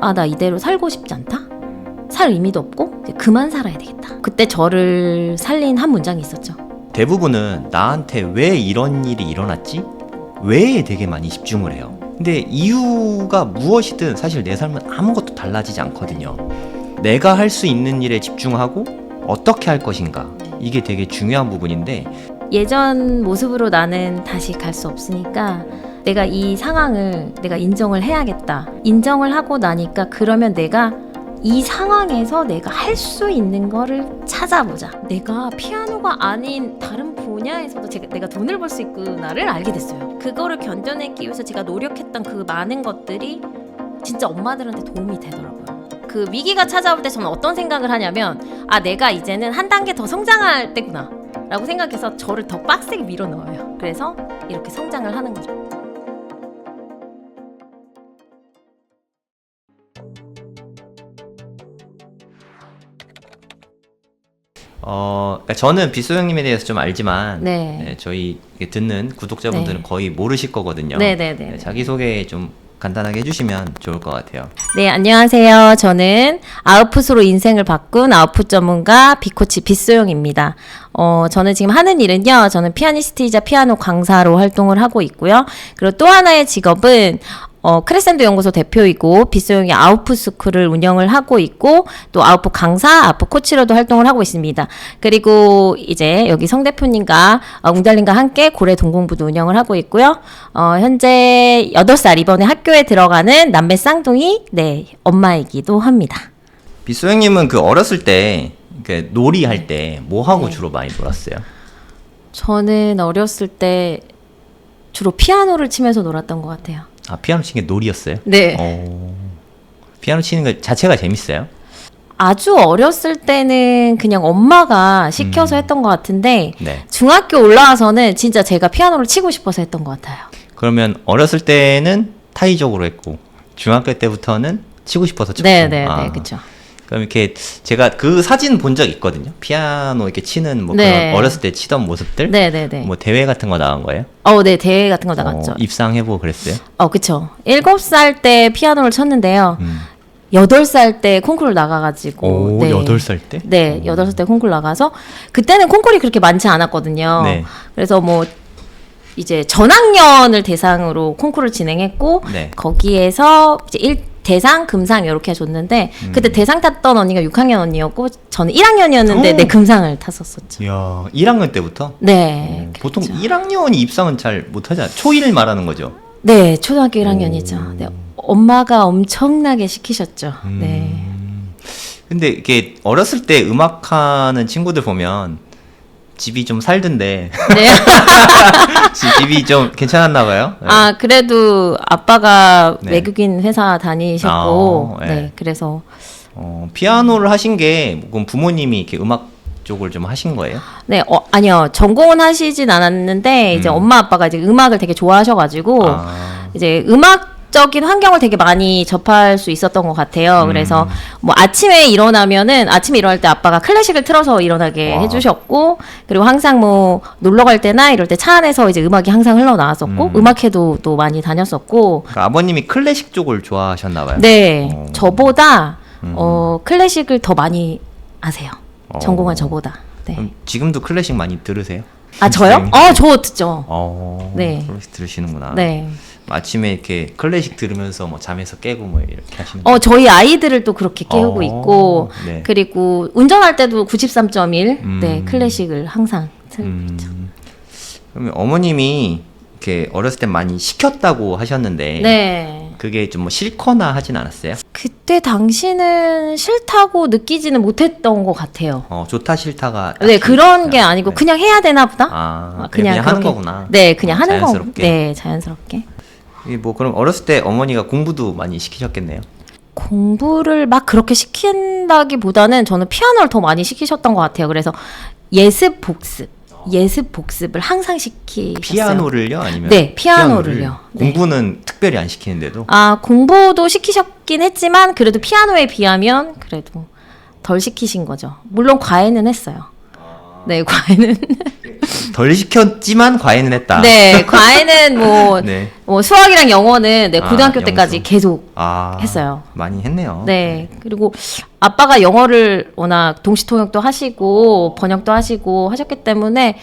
아, 나 이대로 살고 싶지 않다? 살 의미도 없고 이제 그만 살아야 되겠다. 그때 저를 살린 한 문장이 있었죠. 대부분은 나한테 왜 이런 일이 일어났지? 왜에 되게 많이 집중을 해요. 근데 이유가 무엇이든 사실 내 삶은 아무것도 달라지지 않거든요. 내가 할 수 있는 일에 집중하고 어떻게 할 것인가, 이게 되게 중요한 부분인데, 예전 모습으로 나는 다시 갈 수 없으니까 내가 이 상황을 내가 인정을 해야겠다. 인정을 하고 나니까 그러면 내가 이 상황에서 내가 할 수 있는 거를 찾아보자. 내가 피아노가 아닌 다른 분야에서도 내가 돈을 벌 수 있구나를 알게 됐어요. 그거를 견뎌내기 위해서 제가 노력했던 그 많은 것들이 진짜 엄마들한테 도움이 되더라고요. 그 위기가 찾아올 때 저는 어떤 생각을 하냐면, 아, 내가 이제는 한 단계 더 성장할 때구나 라고 생각해서 저를 더 빡세게 밀어넣어요. 그래서 이렇게 성장을 하는 거죠. 저는 빗소 형님에 대해서 좀 알지만, 네. 저희 듣는 구독자분들은 네. 거의 모르실 거거든요. 네네네. 자기소개 좀 간단하게 해주시면 좋을 것 같아요. 네, 안녕하세요. 저는 아웃풋으로 인생을 바꾼 아웃풋 전문가 비코치 빗소영입니다. 저는 지금 하는 일은요, 저는 피아니스트이자 피아노 강사로 활동을 하고 있고요. 그리고 또 하나의 직업은 크레센도 연구소 대표이고 빗소영이 아웃풋 스쿨을 운영을 하고 있고, 또 아웃풋 강사, 아웃풋 코치로도 활동을 하고 있습니다. 그리고 이제 여기 성 대표님과 웅달님과 함께 고래 동공부도 운영을 하고 있고요. 현재 8살 이번에 학교에 들어가는 남매 쌍둥이 엄마이기도 합니다. 빗소 형님은 그 어렸을 때 놀이 할 때 뭐 하고 주로 많이 놀았어요? 저는 어렸을 때 주로 피아노를 치면서 놀았던 것 같아요. 아, 피아노 치는 게 놀이였어요? 네. 피아노 치는 거 자체가 재밌어요? 아주 어렸을 때는 그냥 엄마가 시켜서 했던 것 같은데, 네. 중학교 올라와서는 진짜 제가 피아노를 치고 싶어서 했던 것 같아요. 그러면 어렸을 때는 타의적으로 했고, 중학교 때부터는 치고 싶어서 쳤고. 네, 그렇죠. 그럼 이렇게 제가 그 사진 본 적 있거든요. 피아노 이렇게 치는 뭐 네. 그런 어렸을 때 치던 모습들. 네. 뭐 대회 같은 거 나간 거예요? 네, 대회 같은 거 나갔죠. 입상해보고 그랬어요? 그쵸. 7살 때 피아노를 쳤는데요. 8살 때 콩쿠르 나가가지고. 오, 8살 때? 네, 8살 때 콩쿠르 나가서, 그때는 콩쿠르이 그렇게 많지 않았거든요. 네. 그래서 뭐, 이제 전학년을 대상으로 콩쿠르를 진행했고, 네. 거기에서 이제 대상, 금상 이렇게 줬는데, 그때 대상 탔던 언니가 6학년 언니였고, 저는 1학년이었는데 내 금상을 탔었었죠. 이야, 1학년 때부터? 네. 보통 그랬죠. 1학년이 입상은 잘 못하잖아요. 초1 말하는 거죠? 네, 초등학교 1학년이죠. 네, 엄마가 엄청나게 시키셨죠. 네. 근데 이게 어렸을 때 음악하는 친구들 보면 집이 좀 살던데 네. 집이 좀 괜찮았나 봐요. 네. 아, 그래도 아빠가 네. 외국인 회사 다니셨고, 네. 네, 그래서. 피아노를 하신 게 그럼 부모님이 이렇게 음악 쪽을 좀 하신 거예요? 네, 아니요. 전공은 하시진 않았는데, 이제 엄마 아빠가 이제 음악을 되게 좋아하셔가지고, 이제 음악적인 환경을 되게 많이 접할 수 있었던 것 같아요. 그래서 뭐 아침에 일어날 때 아빠가 클래식을 틀어서 일어나게 와. 해주셨고, 그리고 항상 뭐 놀러 갈 때나 이럴 때 차 안에서 이제 음악이 항상 흘러나왔었고, 음악회도 또 많이 다녔었고, 그러니까 아버님이 클래식 쪽을 좋아하셨나 봐요. 네, 저보다 클래식을 더 많이 아세요. 전공한 저보다. 네. 그럼 지금도 클래식 많이 들으세요? 아, 저요? 저 듣죠. 네. 클래식 들으시는구나. 네. 아침에 이렇게 클래식 들으면서 뭐 잠에서 깨고 뭐 이렇게 하시는 저희 아이들을 또 그렇게 깨우고 있고, 네. 그리고 운전할 때도 93.1, 네, 클래식을 항상 틀고 있죠. 그러면 어머님이 이렇게 어렸을 때 많이 시켰다고 하셨는데, 네. 그게 좀 뭐 싫거나 하진 않았어요? 그때 당시는 싫다고 느끼지는 못했던 것 같아요. 좋다 싫다가 네, 딱히 그런 게 있어요. 아니고 네. 그냥 해야 되나 보다. 그냥 하는 그렇게. 거구나. 네, 그냥 하는 거. 자연스럽게. 네, 자연스럽게. 이게 뭐 그럼 어렸을 때 어머니가 공부도 많이 시키셨겠네요. 공부를 막 그렇게 시킨다기보다는 저는 피아노를 더 많이 시키셨던 것 같아요. 그래서 예습 복습을 항상 시키셨어요. 피아노를요? 아니면 네, 피아노를요. 네. 공부는 특별히 안 시키는데도? 공부도 시키셨긴 했지만 그래도 피아노에 비하면 그래도 덜 시키신 거죠. 물론 과외는 했어요. 네, 과외는. 덜 시켰지만 과외는 했다. 네, 과외는 뭐, 네. 뭐 수학이랑 영어는 네, 고등학교 영수. 때까지 계속 아, 했어요. 많이 했네요. 네. 그리고 아빠가 영어를 워낙 동시통역도 하시고 번역도 하시고 하셨기 때문에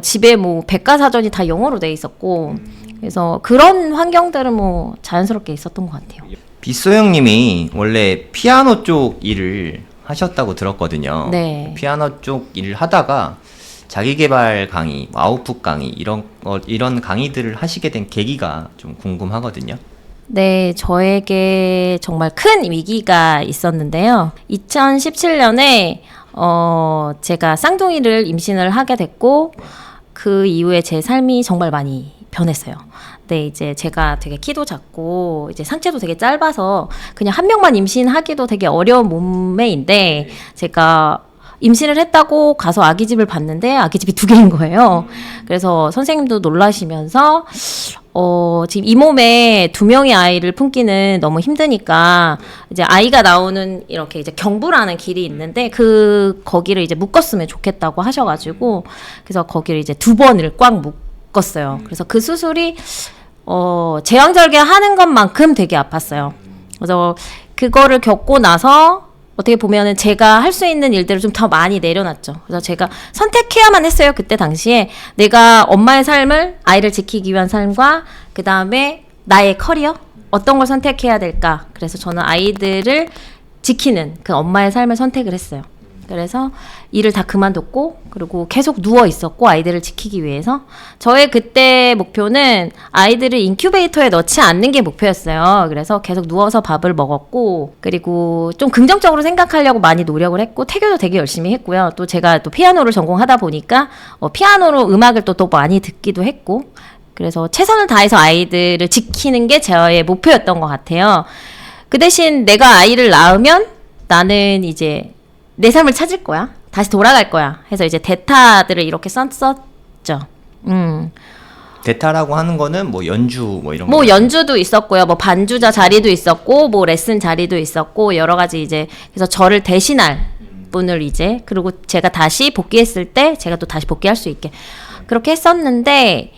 집에 뭐 백과사전이 다 영어로 돼 있었고 그래서 그런 환경들은 뭐 자연스럽게 있었던 것 같아요. 빗소영님이 원래 피아노 쪽 일을 하셨다고 들었거든요. 네. 피아노 쪽 일을 하다가 자기계발 강의, 아웃풋 강의 이런 강의들을 하시게 된 계기가 좀 궁금하거든요. 네, 저에게 정말 큰 위기가 있었는데요. 2017년에 제가 쌍둥이를 임신을 하게 됐고 그 이후에 제 삶이 정말 많이 변했어요. 네, 이제 제가 되게 키도 작고 이제 상체도 되게 짧아서 그냥 한 명만 임신하기도 되게 어려운 몸매인데 제가 임신을 했다고 가서 아기집을 봤는데 아기집이 2개인 거예요. 그래서 선생님도 놀라시면서 지금 이 몸에 2명의 아이를 품기는 너무 힘드니까 이제 아이가 나오는 이렇게 이제 경부라는 길이 있는데 거기를 이제 묶었으면 좋겠다고 하셔가지고 그래서 거기를 이제 2번을 꽉 묶었어요. 그래서 그 수술이 제왕절개 하는 것만큼 되게 아팠어요. 그래서 그거를 겪고 나서 어떻게 보면은 제가 할 수 있는 일들을 좀 더 많이 내려놨죠. 그래서 제가 선택해야만 했어요. 그때 당시에 내가 엄마의 삶을 아이를 지키기 위한 삶과 그 다음에 나의 커리어 어떤 걸 선택해야 될까. 그래서 저는 아이들을 지키는 그 엄마의 삶을 선택을 했어요. 그래서 일을 다 그만뒀고 그리고 계속 누워 있었고 아이들을 지키기 위해서 저의 그때 목표는 아이들을 인큐베이터에 넣지 않는 게 목표였어요. 그래서 계속 누워서 밥을 먹었고 그리고 좀 긍정적으로 생각하려고 많이 노력을 했고 태교도 되게 열심히 했고요. 또 제가 또 피아노를 전공하다 보니까 피아노로 음악을 또 많이 듣기도 했고 그래서 최선을 다해서 아이들을 지키는 게 저의 목표였던 것 같아요. 그 대신 내가 아이를 낳으면 나는 이제 내 삶을 찾을 거야. 다시 돌아갈 거야. 해서 이제 대타들을 이렇게 썼었죠. 대타라고 하는 거는 뭐 연주 뭐 이런 뭐 거. 연주도 있었고요. 뭐 반주자 자리도 있었고, 뭐 레슨 자리도 있었고, 여러 가지 이제 그래서 저를 대신할 분을 이제 그리고 제가 다시 복귀했을 때 제가 또 다시 복귀할 수 있게 그렇게 했었는데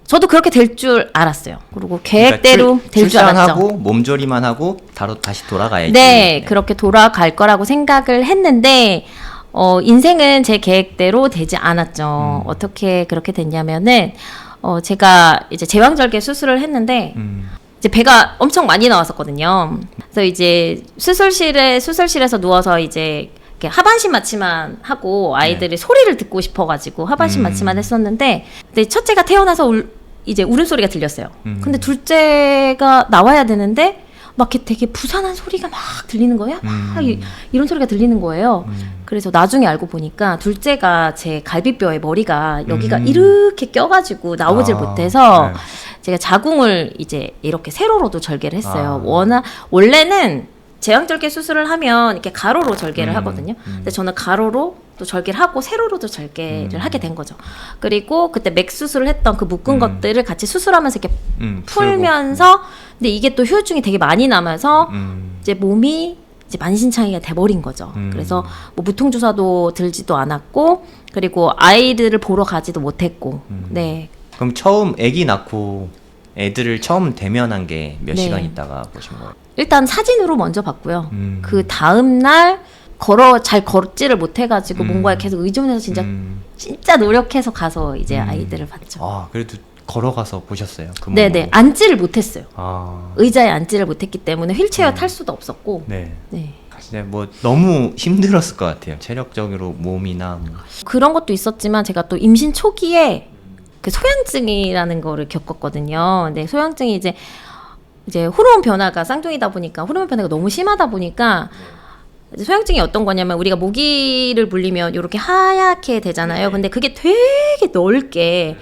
저도 그렇게 될 줄 알았어요. 그리고 계획대로 그러니까 될 줄 알았죠. 출산하고 몸조리만 하고 다시 돌아가야지. 네, 그렇게 돌아갈 거라고 생각을 했는데 인생은 제 계획대로 되지 않았죠. 어떻게 그렇게 됐냐면은 제가 이제 제왕절개 수술을 했는데 이제 배가 엄청 많이 나왔었거든요. 그래서 이제 수술실에서 누워서 이제 이렇게 하반신 마취만 하고 아이들이 소리를 듣고 싶어가지고 하반신 마취만 했었는데 근데 첫째가 태어나서 이제 울음소리가 들렸어요. 근데 둘째가 나와야 되는데 막 이렇게 되게 부산한 소리가 막 들리는 거예요. 막 이런 소리가 들리는 거예요. 그래서 나중에 알고 보니까 둘째가 제 갈비뼈에 머리가 여기가 이렇게 껴가지고 나오질 못해서 네. 제가 자궁을 이제 이렇게 세로로도 절개를 했어요. 아. 원래는 제왕절개 수술을 하면 이렇게 가로로 절개를 하거든요. 근데 저는 가로로 또 절개를 하고 세로로도 절개를 하게 된 거죠. 그리고 그때 맥 수술을 했던 그 묶은 것들을 같이 수술하면서 이렇게 풀면서 근데 이게 또 후유증이 되게 많이 남아서 이제 몸이 이제 만신창이가 돼버린 거죠. 그래서 뭐 무통주사도 들지도 않았고 그리고 아이들을 보러 가지도 못했고 네. 그럼 처음 아기 낳고 애들을 처음 대면한 게 몇 네. 시간 있다가 보신 거예요? 일단 사진으로 먼저 봤고요. 그 다음 날 잘 걷지를 못해가지고 뭔가에 계속 의존해서 진짜 노력해서 가서 이제 아이들을 봤죠. 아, 그래도 걸어가서 보셨어요? 그 네네, 몸으로? 앉지를 못했어요. 아, 의자에 앉지를 못했기 때문에 휠체어 탈 수도 없었고. 네. 네. 근데 뭐 너무 힘들었을 것 같아요. 체력적으로 몸이나 뭐. 그런 것도 있었지만 제가 또 임신 초기에 그 소양증이라는 거를 겪었거든요. 근데 소양증이 이제 호르몬 변화가 쌍둥이다 보니까 호르몬 변화가 너무 심하다 보니까 이제 소양증이 어떤 거냐면 우리가 모기를 물리면 이렇게 하얗게 되잖아요. 근데 그게 되게 넓게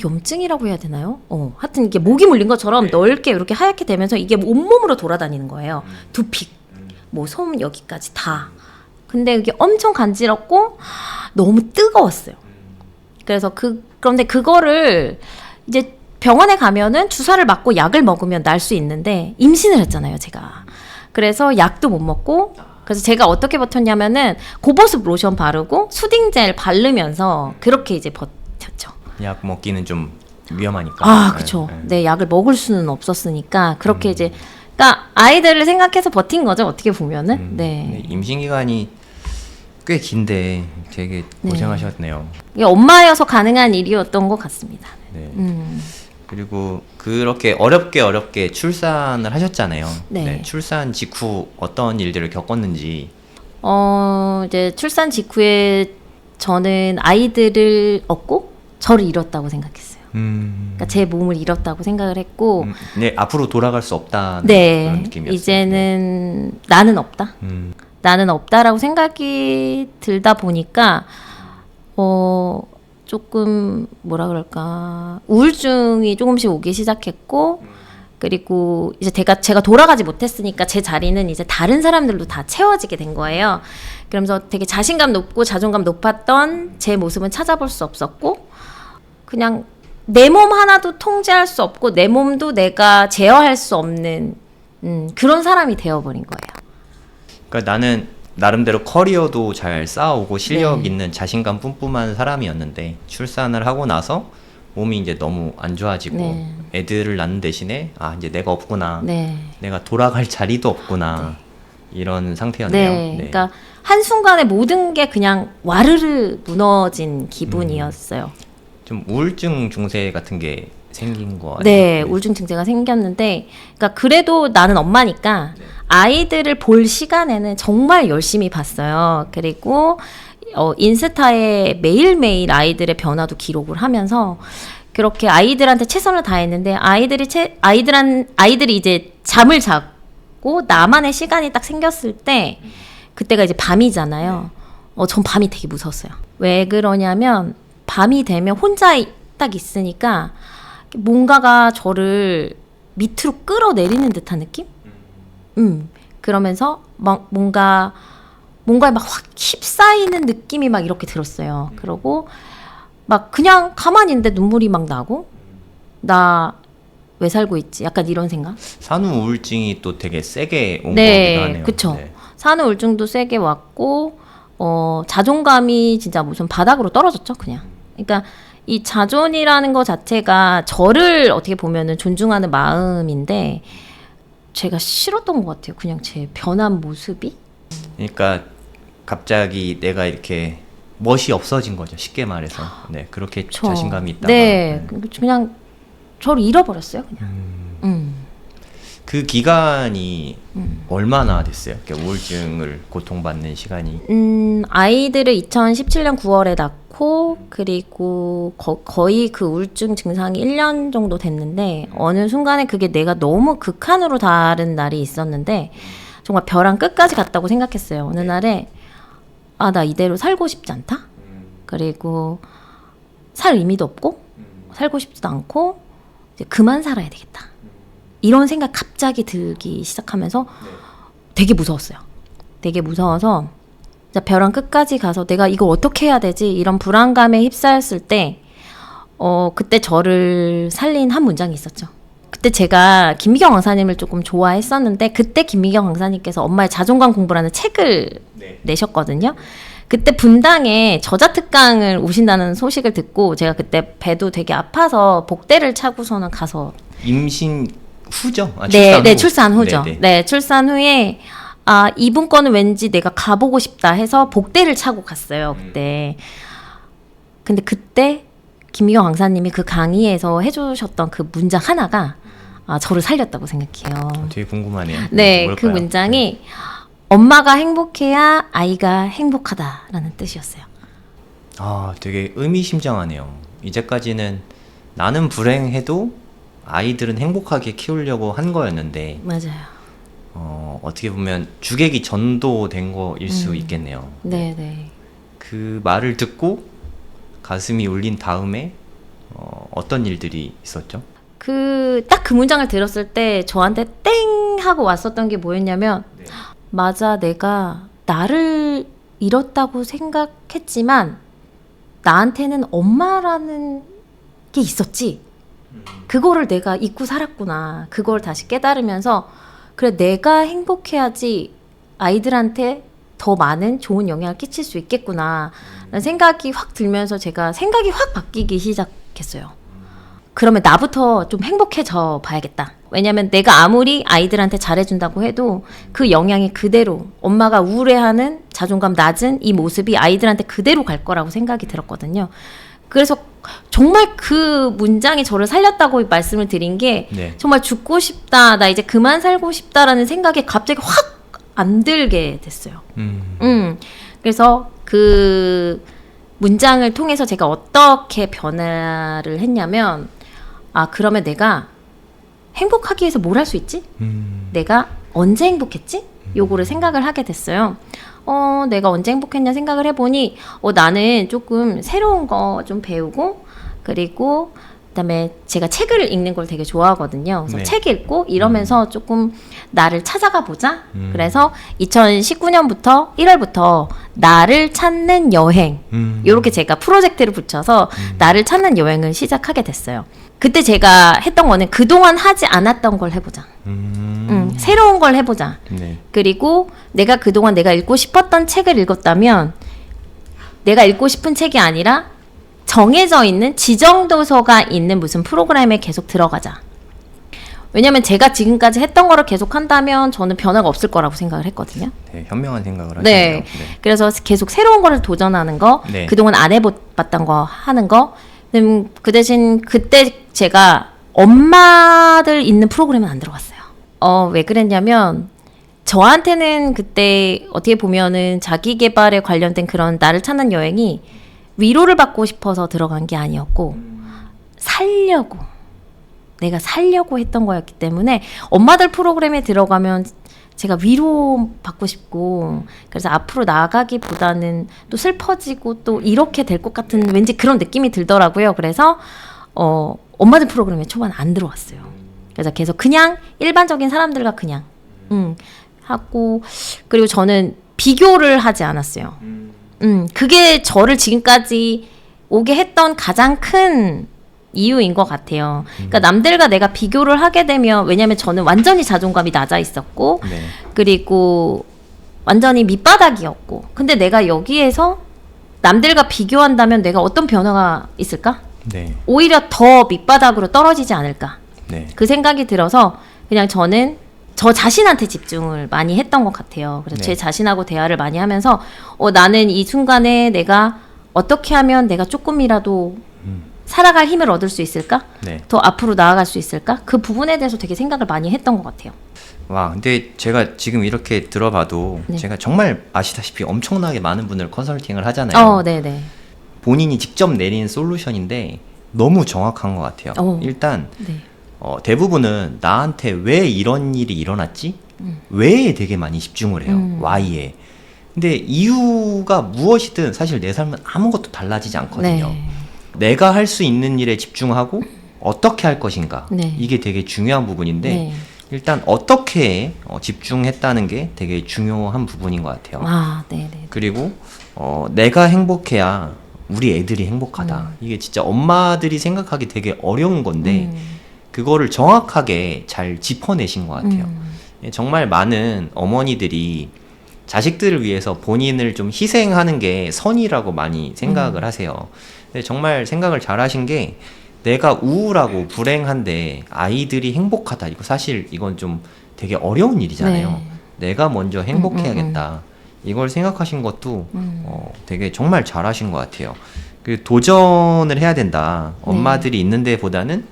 염증이라고 해야 되나요? 하여튼 이게 모기 물린 것처럼 넓게 이렇게 하얗게 되면서 이게 온몸으로 돌아다니는 거예요. 두피, 뭐 손 여기까지 다. 근데 이게 엄청 간지럽고 너무 뜨거웠어요. 그래서 그런데 그거를 이제 병원에 가면은 주사를 맞고 약을 먹으면 날 수 있는데 임신을 했잖아요, 제가. 그래서 약도 못 먹고 그래서 제가 어떻게 버텼냐면은 고보습 로션 바르고 수딩 젤 바르면서 그렇게 이제 버텼죠. 약 먹기는 좀 위험하니까. 아, 그쵸. 네, 약을 먹을 수는 없었으니까 그렇게 이제 그러니까 아이들을 생각해서 버틴 거죠. 어떻게 보면은. 네. 임신 기간이 꽤 긴데 되게 고생하셨네요. 이게 엄마여서 가능한 일이었던 것 같습니다. 네. 그리고 그렇게 어렵게 출산을 하셨잖아요. 네. 출산 직후 어떤 일들을 겪었는지. 이제 출산 직후에 저는 아이들을 얻고 저를 잃었다고 생각했어요. 그러니까 제 몸을 잃었다고 생각을 했고, 네, 앞으로 돌아갈 수 없다는 네, 그런 느낌이었어요. 이제는 나는 없다. 나는 없다라고 생각이 들다 보니까 조금 뭐라 그럴까 우울증이 조금씩 오기 시작했고 그리고 이제 제가 돌아가지 못했으니까 제 자리는 이제 다른 사람들로 다 채워지게 된 거예요. 그러면서 되게 자신감 높고 자존감 높았던 제 모습은 찾아볼 수 없었고 그냥 내 몸 하나도 통제할 수 없고 내 몸도 내가 제어할 수 없는 그런 사람이 되어버린 거예요. 그러니까 나는 나름대로 커리어도 잘 쌓아오고 실력 네. 있는 자신감 뿜뿜한 사람이었는데 출산을 하고 나서 몸이 이제 너무 안 좋아지고 네. 애들을 낳는 대신에 이제 내가 없구나. 네. 내가 돌아갈 자리도 없구나. 이런 상태였네요. 네. 그러니까 한순간에 모든 게 그냥 와르르 무너진 기분이었어요. 좀 우울증 증세 같은 게 생긴 거 아니에요? 네, 우울증 증세가 생겼는데, 그러니까 그래도 나는 엄마니까 아이들을 볼 시간에는 정말 열심히 봤어요. 그리고 인스타에 매일매일 아이들의 변화도 기록을 하면서 그렇게 아이들한테 최선을 다했는데 아이들이 이제 잠을 자고 나만의 시간이 딱 생겼을 때 그때가 이제 밤이잖아요. 전 밤이 되게 무서웠어요. 왜 그러냐면 밤이 되면 혼자 딱 있으니까 뭔가가 저를 밑으로 끌어내리는 듯한 느낌? 그러면서 막 뭔가에 막 확 휩싸이는 느낌이 막 이렇게 들었어요. 그러고 막 그냥 가만히 있는데 눈물이 막 나고 나 왜 살고 있지? 약간 이런 생각? 산후 우울증이 또 되게 세게 온 네, 거기도 하네요. 그쵸. 네. 산후 우울증도 세게 왔고 자존감이 진짜 무슨 바닥으로 떨어졌죠, 그냥. 그러니까 이 자존이라는 거 자체가 저를 어떻게 보면은 존중하는 마음인데 제가 싫었던 것 같아요. 그냥 제 변한 모습이. 그러니까 갑자기 내가 이렇게 멋이 없어진 거죠. 쉽게 말해서. 네, 그렇게 자신감이 있다가. 네, 그냥 저를 잃어버렸어요, 그냥. 그 기간이 얼마나 됐어요? 이렇게 우울증을 고통받는 시간이. 아이들을 2017년 9월에 낳고 그리고 거의 그 우울증 증상이 1년 정도 됐는데 어느 순간에 그게 내가 너무 극한으로 다른 날이 있었는데 정말 벼랑 끝까지 갔다고 생각했어요. 어느 날에 나 이대로 살고 싶지 않다. 그리고 살 의미도 없고 살고 싶지도 않고 이제 그만 살아야 되겠다. 이런 생각 갑자기 들기 시작하면서 되게 무서웠어요. 되게 무서워서 벼랑 끝까지 가서 내가 이걸 어떻게 해야 되지? 이런 불안감에 휩싸였을 때 그때 저를 살린 한 문장이 있었죠. 그때 제가 김미경 강사님을 조금 좋아했었는데 그때 김미경 강사님께서 엄마의 자존감 공부라는 책을 내셨거든요. 그때 분당에 저자특강을 오신다는 소식을 듣고 제가 그때 배도 되게 아파서 복대를 차고서는 가서 임신 후죠? 출산 후죠. 네네. 네, 출산 후에 이분 거는 왠지 내가 가보고 싶다 해서 복대를 차고 갔어요, 그때. 근데 그때 김미경 강사님이 그 강의에서 해주셨던 그 문장 하나가 저를 살렸다고 생각해요. 되게 궁금하네요. 네, 뭘까요? 그 문장이 엄마가 행복해야 아이가 행복하다라는 뜻이었어요. 되게 의미심장하네요. 이제까지는 나는 불행해도 아이들은 행복하게 키우려고 한 거였는데 맞아요. 어떻게 보면 주객이 전도된 거일 수 있겠네요. 네. 그 말을 듣고 가슴이 울린 다음에 어떤 일들이 있었죠? 딱 그 문장을 들었을 때 저한테 땡 하고 왔었던 게 뭐였냐면 맞아, 내가 나를 잃었다고 생각했지만 나한테는 엄마라는 게 있었지. 그거를 내가 잊고 살았구나. 그걸 다시 깨달으면서 그래, 내가 행복해야지 아이들한테 더 많은 좋은 영향을 끼칠 수 있겠구나 라는 생각이 확 들면서 제가 생각이 확 바뀌기 시작했어요. 그러면 나부터 좀 행복해져 봐야겠다. 왜냐면 내가 아무리 아이들한테 잘해준다고 해도 그 영향이 그대로 엄마가 우울해하는 자존감 낮은 이 모습이 아이들한테 그대로 갈 거라고 생각이 들었거든요. 그래서 정말 그 문장이 저를 살렸다고 말씀을 드린 게 네. 정말 죽고 싶다, 나 이제 그만 살고 싶다라는 생각이 갑자기 확 안 들게 됐어요. 그래서 그 문장을 통해서 제가 어떻게 변화를 했냐면, 아, 그러면 내가 행복하기 위해서 뭘 할 수 있지? 내가 언제 행복했지? 요거를 생각을 하게 됐어요. 내가 언제 행복했냐 생각을 해보니, 나는 조금 새로운 거 좀 배우고, 그리고 그다음에 제가 책을 읽는 걸 되게 좋아하거든요. 그래서 네. 책 읽고 이러면서 조금 나를 찾아가 보자. 그래서 2019년부터 1월부터 나를 찾는 여행, 이렇게 제가 프로젝트를 붙여서 나를 찾는 여행을 시작하게 됐어요. 그때 제가 했던 거는 그동안 하지 않았던 걸 해보자. 새로운 걸 해보자. 네. 그리고 내가 그동안 내가 읽고 싶었던 책을 읽었다면 내가 읽고 싶은 책이 아니라 정해져 있는 지정도서가 있는 무슨 프로그램에 계속 들어가자. 왜냐면 제가 지금까지 했던 거를 계속 한다면 저는 변화가 없을 거라고 생각을 했거든요. 네, 현명한 생각을 하시네요. 네. 그래서 계속 새로운 거를 도전하는 거, 네. 그동안 안 해봤던 거 하는 거. 그 대신 그때 제가 엄마들 있는 프로그램은 안 들어갔어요. 왜 그랬냐면 저한테는 그때 어떻게 보면은 자기 개발에 관련된 그런 나를 찾는 여행이 위로를 받고 싶어서 들어간 게 아니었고 내가 살려고 했던 거였기 때문에 엄마들 프로그램에 들어가면 제가 위로 받고 싶고, 그래서 앞으로 나아가기보다는 또 슬퍼지고 또 이렇게 될 것 같은 왠지 그런 느낌이 들더라고요. 그래서 엄마들 프로그램에 초반 안 들어왔어요. 그래서 계속 그냥 일반적인 사람들과 그냥 하고, 그리고 저는 비교를 하지 않았어요. 그게 저를 지금까지 오게 했던 가장 큰 이유인 것 같아요. 그러니까 남들과 내가 비교를 하게 되면, 왜냐면 저는 완전히 자존감이 낮아 있었고, 네. 그리고 완전히 밑바닥이었고, 근데 내가 여기에서 남들과 비교한다면 내가 어떤 변화가 있을까? 네. 오히려 더 밑바닥으로 떨어지지 않을까? 네. 그 생각이 들어서 그냥 저는 저 자신한테 집중을 많이 했던 것 같아요. 그래서 네. 제 자신하고 대화를 많이 하면서 나는 이 순간에 내가 어떻게 하면 내가 조금이라도 살아갈 힘을 얻을 수 있을까? 네. 더 앞으로 나아갈 수 있을까? 그 부분에 대해서 되게 생각을 많이 했던 것 같아요. 와, 근데 제가 지금 이렇게 들어봐도 네. 제가 정말 아시다시피 엄청나게 많은 분들 컨설팅을 하잖아요. 네네. 본인이 직접 내린 솔루션인데 너무 정확한 것 같아요. 일단 네. 대부분은 나한테 왜 이런 일이 일어났지? 왜에 되게 많이 집중을 해요. why에. 근데 이유가 무엇이든 사실 내 삶은 아무것도 달라지지 않거든요. 네. 내가 할 수 있는 일에 집중하고 어떻게 할 것인가. 네. 이게 되게 중요한 부분인데 네. 일단 어떻게 집중했다는 게 되게 중요한 부분인 것 같아요. 네네. 그리고 내가 행복해야 우리 애들이 행복하다. 이게 진짜 엄마들이 생각하기 되게 어려운 건데 그거를 정확하게 잘 짚어내신 것 같아요. 정말 많은 어머니들이 자식들을 위해서 본인을 좀 희생하는 게 선이라고 많이 생각을 하세요. 근데 정말 생각을 잘 하신 게 내가 우울하고 불행한데 아이들이 행복하다. 이거 사실 이건 좀 되게 어려운 일이잖아요. 네. 내가 먼저 행복해야겠다. 이걸 생각하신 것도 되게 정말 잘하신 것 같아요. 그 도전을 해야 된다. 엄마들이 있는 데보다는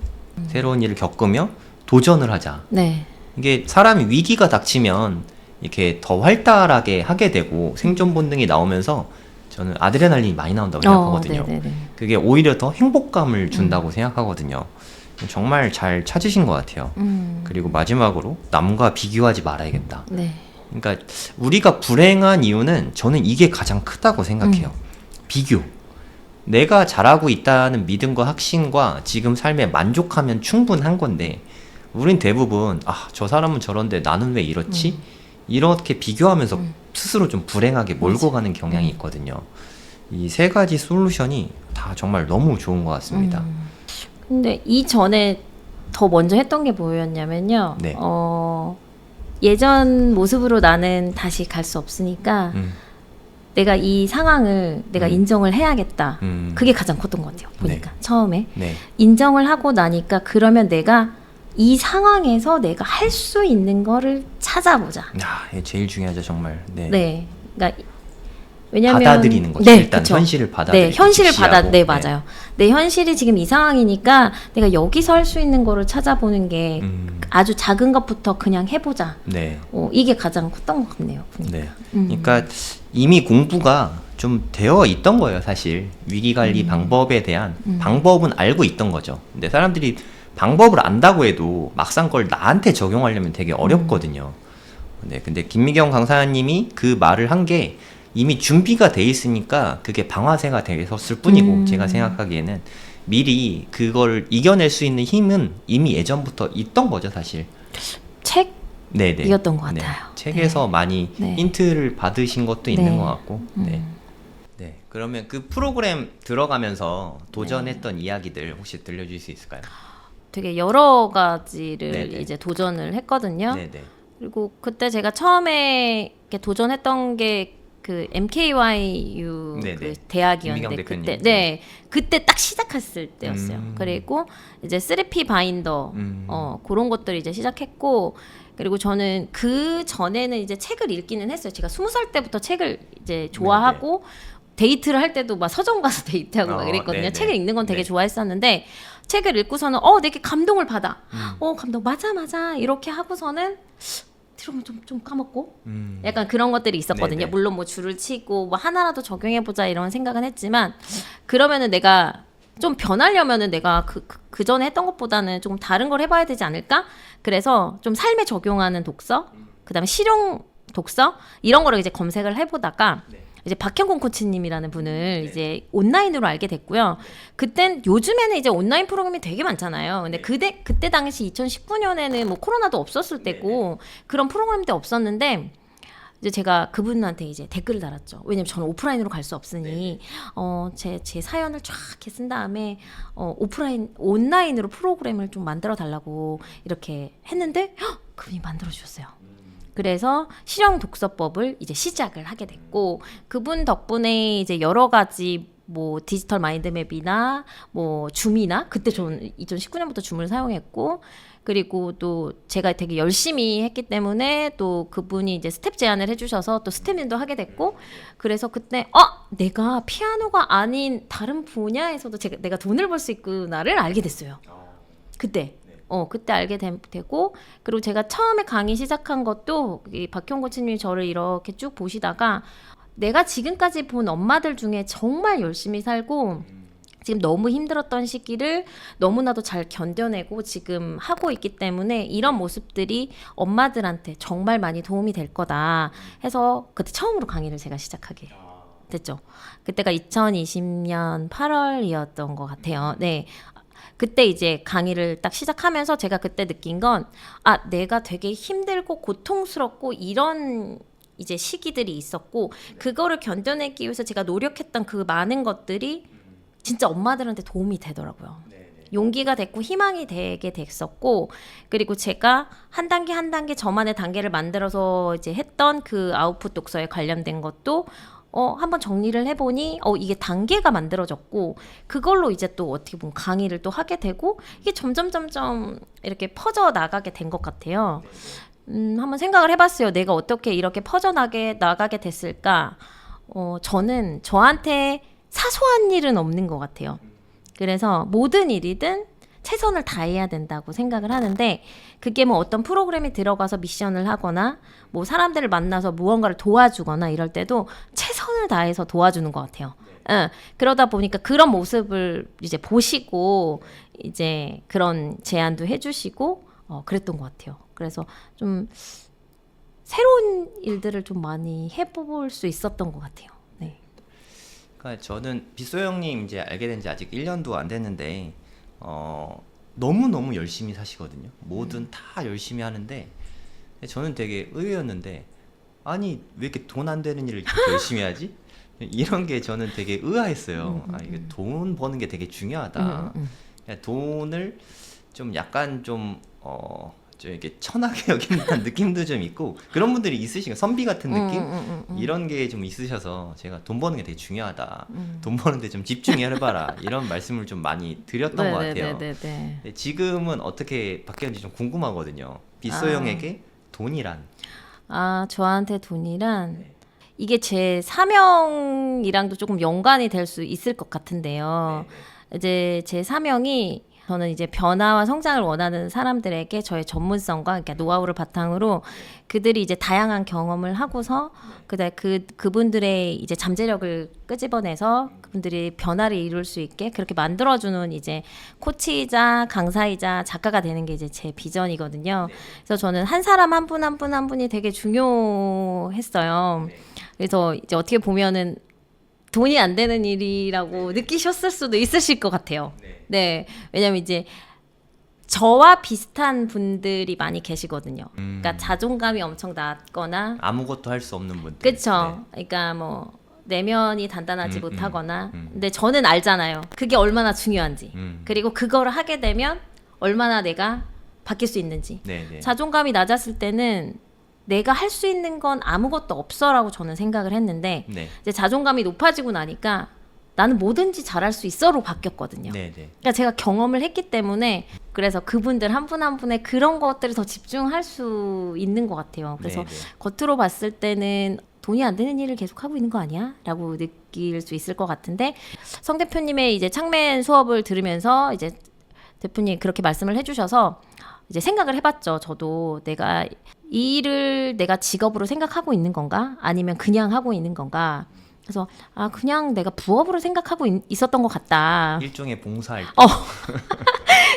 새로운 일을 겪으며 도전을 하자. 네. 이게 사람이 위기가 닥치면 이렇게 더 활달하게 하게 되고 생존 본능이 나오면서 저는 아드레날린이 많이 나온다고 생각하거든요. 네네네. 그게 오히려 더 행복감을 준다고 생각하거든요. 정말 잘 찾으신 것 같아요. 그리고 마지막으로 남과 비교하지 말아야겠다. 네. 그러니까 우리가 불행한 이유는 저는 이게 가장 크다고 생각해요. 비교. 내가 잘하고 있다는 믿음과 확신과 지금 삶에 만족하면 충분한 건데 우린 대부분 저 사람은 저런데 나는 왜 이렇지? 이렇게 비교하면서 스스로 좀 불행하게 몰고 가는 경향이 있거든요. 이 세 가지 솔루션이 다 정말 너무 좋은 것 같습니다. 근데 이전에 더 먼저 했던 게 뭐였냐면요. 네. 예전 모습으로 나는 다시 갈 수 없으니까 내가 이 상황을 내가 인정을 해야겠다. 그게 가장 컸던 것 같아요. 보니까 처음에 네. 인정을 하고 나니까 그러면 내가 이 상황에서 내가 할 수 있는 거를 찾아보자. 야, 이게 제일 중요하죠, 정말. 네. 네, 그러니까 왜냐면 받아들이는 거죠. 네, 일단 그쵸. 현실을 받아들이고. 네, 현실을 직시하고. 네, 맞아요. 내 현실이 지금 이 상황이니까 내가 여기서 할 수 있는 거를 찾아보는 게 아주 작은 것부터 그냥 해보자. 네. 이게 가장 컸던 것 같네요. 보니까. 네. 그러니까 이미 공부가 좀 되어 있던 거예요, 사실. 위기 관리 방법에 대한 방법은 알고 있던 거죠. 근데 사람들이 방법을 안다고 해도 막상 그걸 나한테 적용하려면 되게 어렵거든요. 네. 근데 김미경 강사님이 그 말을 한 게 이미 준비가 돼 있으니까 그게 방아쇠가 되었을 뿐이고 제가 생각하기에는 미리 그걸 이겨낼 수 있는 힘은 이미 예전부터 있던 거죠, 사실. 책이었던 네네. 것 같아요. 책에서 많이 네. 힌트를 받으신 것도 있는 네. 것 같고. 네. 네. 그러면 그 프로그램 들어가면서 도전했던 이야기들 혹시 들려줄 수 있을까요? 되게 여러 가지를 네네. 이제 도전을 했거든요. 네네. 그리고 그때 제가 처음에 이렇게 도전했던 게 그 MKYU 네네. 그 대학이었는데 김미경 대표님. 그때 그때 딱 시작했을 때였어요. 그리고 이제 3P 바인더 그런 것들 이제 시작했고 그리고 저는 그 전에는 이제 책을 읽기는 했어요. 제가 20살 때부터 책을 이제 좋아하고 데이트를 할 때도 막 서점 가서 데이트하고 막 이랬거든요. 네네. 책을 읽는 건 되게 네. 좋아했었는데 책을 읽고서는 되게 감동을 받아. 감동 맞아 이렇게 하고서는 들어보면 좀 까먹고 약간 그런 것들이 있었거든요. 네네. 물론 뭐 줄을 치고 뭐 하나라도 적용해보자 이런 생각은 했지만 그러면은 내가 좀 변하려면은 내가 그 전에 했던 것보다는 조금 다른 걸 해봐야 되지 않을까? 그래서 좀 삶에 적용하는 독서, 그다음에 실용 독서 이런 거를 이제 검색을 해보다가 이제 박형곤 코치님이라는 분을 이제 온라인으로 알게 됐고요. 그땐 요즘에는 이제 온라인 프로그램이 되게 많잖아요. 근데 그때 당시 2019년에는 뭐 코로나도 없었을 때고 그런 프로그램도 없었는데 이제 제가 그분한테 이제 댓글을 달았죠. 왜냐면 저는 오프라인으로 갈 수 없으니 제 사연을 쫙 이렇게 쓴 다음에 온라인으로 프로그램을 좀 만들어 달라고 이렇게 했는데 그분이 만들어 주셨어요. 그래서 실용 독서법을 이제 시작을 하게 됐고 그분 덕분에 이제 여러 가지 뭐 디지털 마인드맵이나 뭐 줌이나 그때 저는 2019년부터 줌을 사용했고 그리고 또 제가 되게 열심히 했기 때문에 또 그분이 이제 스텝 제안을 해주셔서 또 스텝님도 하게 됐고 그래서 그때 내가 피아노가 아닌 다른 분야에서도 내가 돈을 벌 수 있구나를 알게 됐어요. 그때 알게 되고 그리고 제가 처음에 강의 시작한 것도 이 박형 코치님이 저를 이렇게 쭉 보시다가 내가 지금까지 본 엄마들 중에 정말 열심히 살고 지금 너무 힘들었던 시기를 너무나도 잘 견뎌내고 지금 하고 있기 때문에 이런 모습들이 엄마들한테 정말 많이 도움이 될 거다 해서 그때 처음으로 강의를 제가 시작하게 됐죠. 그때가 2020년 8월이었던 것 같아요. 네. 그때 이제 강의를 딱 시작하면서 제가 그때 느낀 건 내가 되게 힘들고 고통스럽고 이런 이제 시기들이 있었고 그거를 견뎌내기 위해서 제가 노력했던 그 많은 것들이 진짜 엄마들한테 도움이 되더라고요. 용기가 됐고 희망이 되게 됐었고 그리고 제가 한 단계 한 단계 저만의 단계를 만들어서 이제 했던 그 아웃풋 독서에 관련된 것도 한번 정리를 해보니 이게 단계가 만들어졌고 그걸로 이제 또 어떻게 보면 강의를 또 하게 되고 이게 점점 이렇게 퍼져 나가게 된 것 같아요. 한번 생각을 해봤어요. 내가 어떻게 이렇게 나가게 됐을까? 저는 저한테 사소한 일은 없는 것 같아요. 그래서 모든 일이든 최선을 다해야 된다고 생각을 하는데 그게 뭐 어떤 프로그램에 들어가서 미션을 하거나 뭐 사람들을 만나서 무언가를 도와주거나 이럴 때도 최선을 다해서 도와주는 것 같아요. 그러다 보니까 그런 모습을 이제 보시고 이제 그런 제안도 해주시고 그랬던 것 같아요. 그래서 좀 새로운 일들을 좀 많이 해볼 수 있었던 것 같아요. 네. 그러니까 저는 빗소 형님 이제 알게 된 지 아직 1년도 안 됐는데 너무너무 열심히 사시거든요. 뭐든 다 열심히 하는데 저는 되게 의외였는데 아니 왜 이렇게 돈 안 되는 일을 이렇게 열심히 하지? 이런 게 저는 되게 의아했어요. 이게 돈 버는 게 되게 중요하다. 돈을 좀 약간 좀 좀 이렇게 천하게 여긴다는 느낌도 좀 있고 그런 분들이 있으시니까 선비 같은 느낌 이런 게 좀 있으셔서 제가 돈 버는 게 되게 중요하다. 돈 버는데 좀 집중해봐라 이런 말씀을 좀 많이 드렸던 것 같아요. 네네네네. 네, 지금은 어떻게 바뀌었는지 좀 궁금하거든요. 빗소영에게 돈이란? 아, 저한테 돈이란 이게 제 사명이랑도 조금 연관이 될 수 있을 것 같은데요. 이제 제 사명이 저는 이제 변화와 성장을 원하는 사람들에게 저의 전문성과 그러니까 노하우를 바탕으로 그들이 이제 다양한 경험을 하고서 그분들의 이제 잠재력을 끄집어내서 그분들이 변화를 이룰 수 있게 그렇게 만들어주는 이제 코치이자 강사이자 작가가 되는 게 이제 제 비전이거든요. 그래서 저는 한 사람 한 분 한 분 한 분이 되게 중요했어요. 그래서 이제 어떻게 보면은 돈이 안 되는 일이라고 느끼셨을 수도 있으실 것 같아요. 네. 왜냐면 이제 저와 비슷한 분들이 많이 계시거든요. 그러니까 자존감이 엄청 낮거나 아무것도 할 수 없는 분들. 그쵸. 그러니까 뭐 내면이 단단하지 못하거나 근데 저는 알잖아요. 그게 얼마나 중요한지. 그리고 그거를 하게 되면 얼마나 내가 바뀔 수 있는지. 네, 네. 자존감이 낮았을 때는 내가 할 수 있는 건 아무것도 없어라고 저는 생각을 했는데 네. 이제 자존감이 높아지고 나니까 나는 뭐든지 잘할 수 있어로 바뀌었거든요. 네, 네. 그러니까 제가 경험을 했기 때문에 그래서 그분들 한 분 한 분의 그런 것들을 더 집중할 수 있는 것 같아요. 그래서 네, 네. 겉으로 봤을 때는 돈이 안 되는 일을 계속 하고 있는 거 아니야? 라고 느낄 수 있을 것 같은데 성 대표님의 이제 창맨 수업을 들으면서 이제 대표님 그렇게 말씀을 해주셔서 이제 생각을 해봤죠. 저도 내가 이 일을 내가 직업으로 생각하고 있는 건가? 아니면 그냥 하고 있는 건가? 그래서 아 그냥 내가 부업으로 생각하고 있었던 것 같다. 일종의 봉사활동.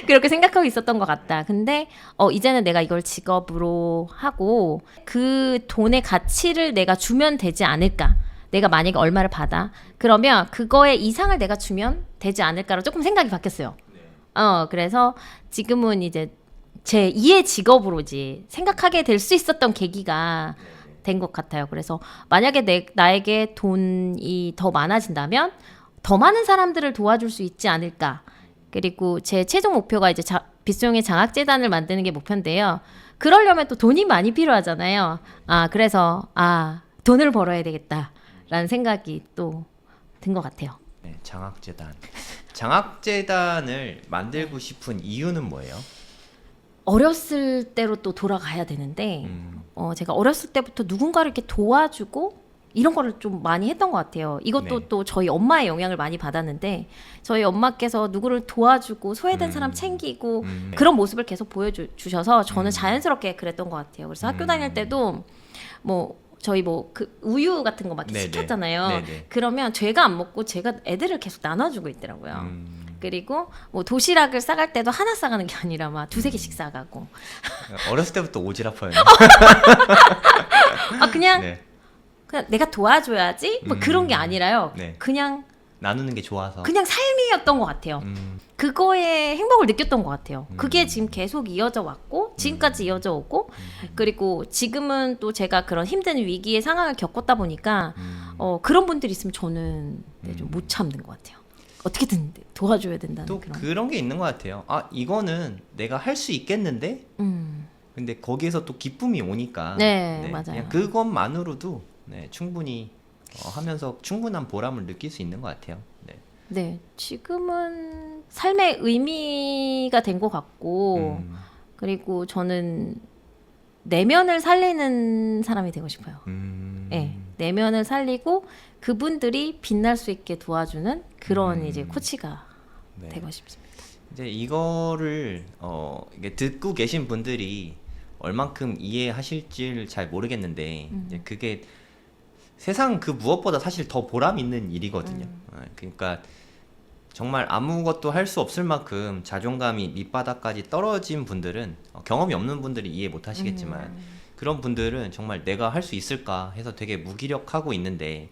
그렇게 생각하고 있었던 것 같다. 근데 이제는 내가 이걸 직업으로 하고 그 돈의 가치를 내가 주면 되지 않을까? 내가 만약에 얼마를 받아 그러면 그거의 이상을 내가 주면 되지 않을까로 조금 생각이 바뀌었어요. 그래서 지금은 이제 제 2의 직업으로 이제 생각하게 될 수 있었던 계기가 된 것 같아요. 그래서 만약에 나에게 돈이 더 많아진다면 더 많은 사람들을 도와줄 수 있지 않을까. 그리고 제 최종 목표가 이제 빗소영의 장학재단을 만드는 게 목표인데요. 그러려면 또 돈이 많이 필요하잖아요. 그래서 돈을 벌어야 되겠다라는 생각이 또 든 것 같아요. 네, 장학재단. 장학재단을 만들고 싶은 이유는 뭐예요? 어렸을 때로 또 돌아가야 되는데 제가 어렸을 때부터 누군가를 이렇게 도와주고 이런 거를 좀 많이 했던 것 같아요. 이것도 네. 또 저희 엄마의 영향을 많이 받았는데 저희 엄마께서 누구를 도와주고 소외된 사람 챙기고 그런 모습을 계속 보여주셔서 저는 자연스럽게 그랬던 것 같아요. 그래서 학교 다닐 때도 뭐 저희 뭐 그 우유 같은 거 막 네네. 시켰잖아요. 네네. 그러면 제가 안 먹고 제가 애들을 계속 나눠주고 있더라고요. 그리고 뭐 도시락을 싸갈 때도 하나 싸가는 게 아니라 막 두세 개씩 싸가고 어렸을 때부터 오지랖하였네. 그냥 네. 그냥 내가 도와줘야지 뭐 그런 게 아니라요. 네. 그냥 나누는 게 좋아서. 삶이었던 것 같아요. 그거에 행복을 느꼈던 것 같아요. 그게 지금 계속 이어져 왔고 지금까지 이어져 오고 그리고 지금은 또 제가 그런 힘든 위기의 상황을 겪었다 보니까 그런 분들이 있으면 저는 좀 못 참는 것 같아요. 어떻게든 도와줘야 된다는 또 그런. 그런 게 있는 것 같아요. 이거는 내가 할 수 있겠는데? 근데 거기에서 또 기쁨이 오니까. 네, 맞아요. 그냥 그것만으로도 충분히 하면서 충분한 보람을 느낄 수 있는 것 같아요. 네. 네, 지금은 삶의 의미가 된 것 같고 그리고 저는 내면을 살리는 사람이 되고 싶어요. 네, 내면을 살리고 그분들이 빛날 수 있게 도와주는 그런 이제 코치가 네. 되고 싶습니다. 이제 이거를 이게 듣고 계신 분들이 얼만큼 이해하실지를 잘 모르겠는데 이제 그게 세상 그 무엇보다 사실 더 보람 있는 일이거든요. 그러니까 정말 아무것도 할 수 없을 만큼 자존감이 밑바닥까지 떨어진 분들은 경험이 없는 분들이 이해 못 하시겠지만 그런 분들은 정말 내가 할 수 있을까 해서 되게 무기력하고 있는데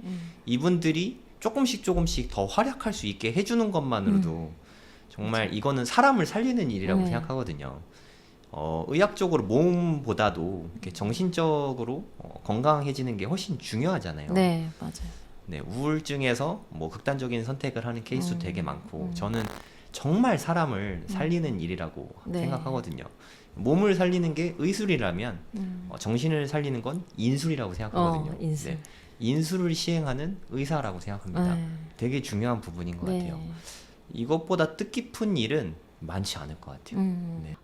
이분들이 조금씩 더 활약할 수 있게 해주는 것만으로도 정말 이거는 사람을 살리는 일이라고 네. 생각하거든요. 의학적으로 몸보다도 이렇게 정신적으로 건강해지는 게 훨씬 중요하잖아요. 네, 맞아요. 네, 우울증에서 뭐 극단적인 선택을 하는 케이스도 되게 많고 저는 정말 사람을 살리는 일이라고 네. 생각하거든요. 몸을 살리는 게 의술이라면 정신을 살리는 건 인술이라고 생각하거든요. 인술. 네. 인술을 시행하는 의사라고 생각합니다. 네. 되게 중요한 부분인 것 같아요. 이것보다 뜻깊은 일은 많지 않을 것 같아요. 네.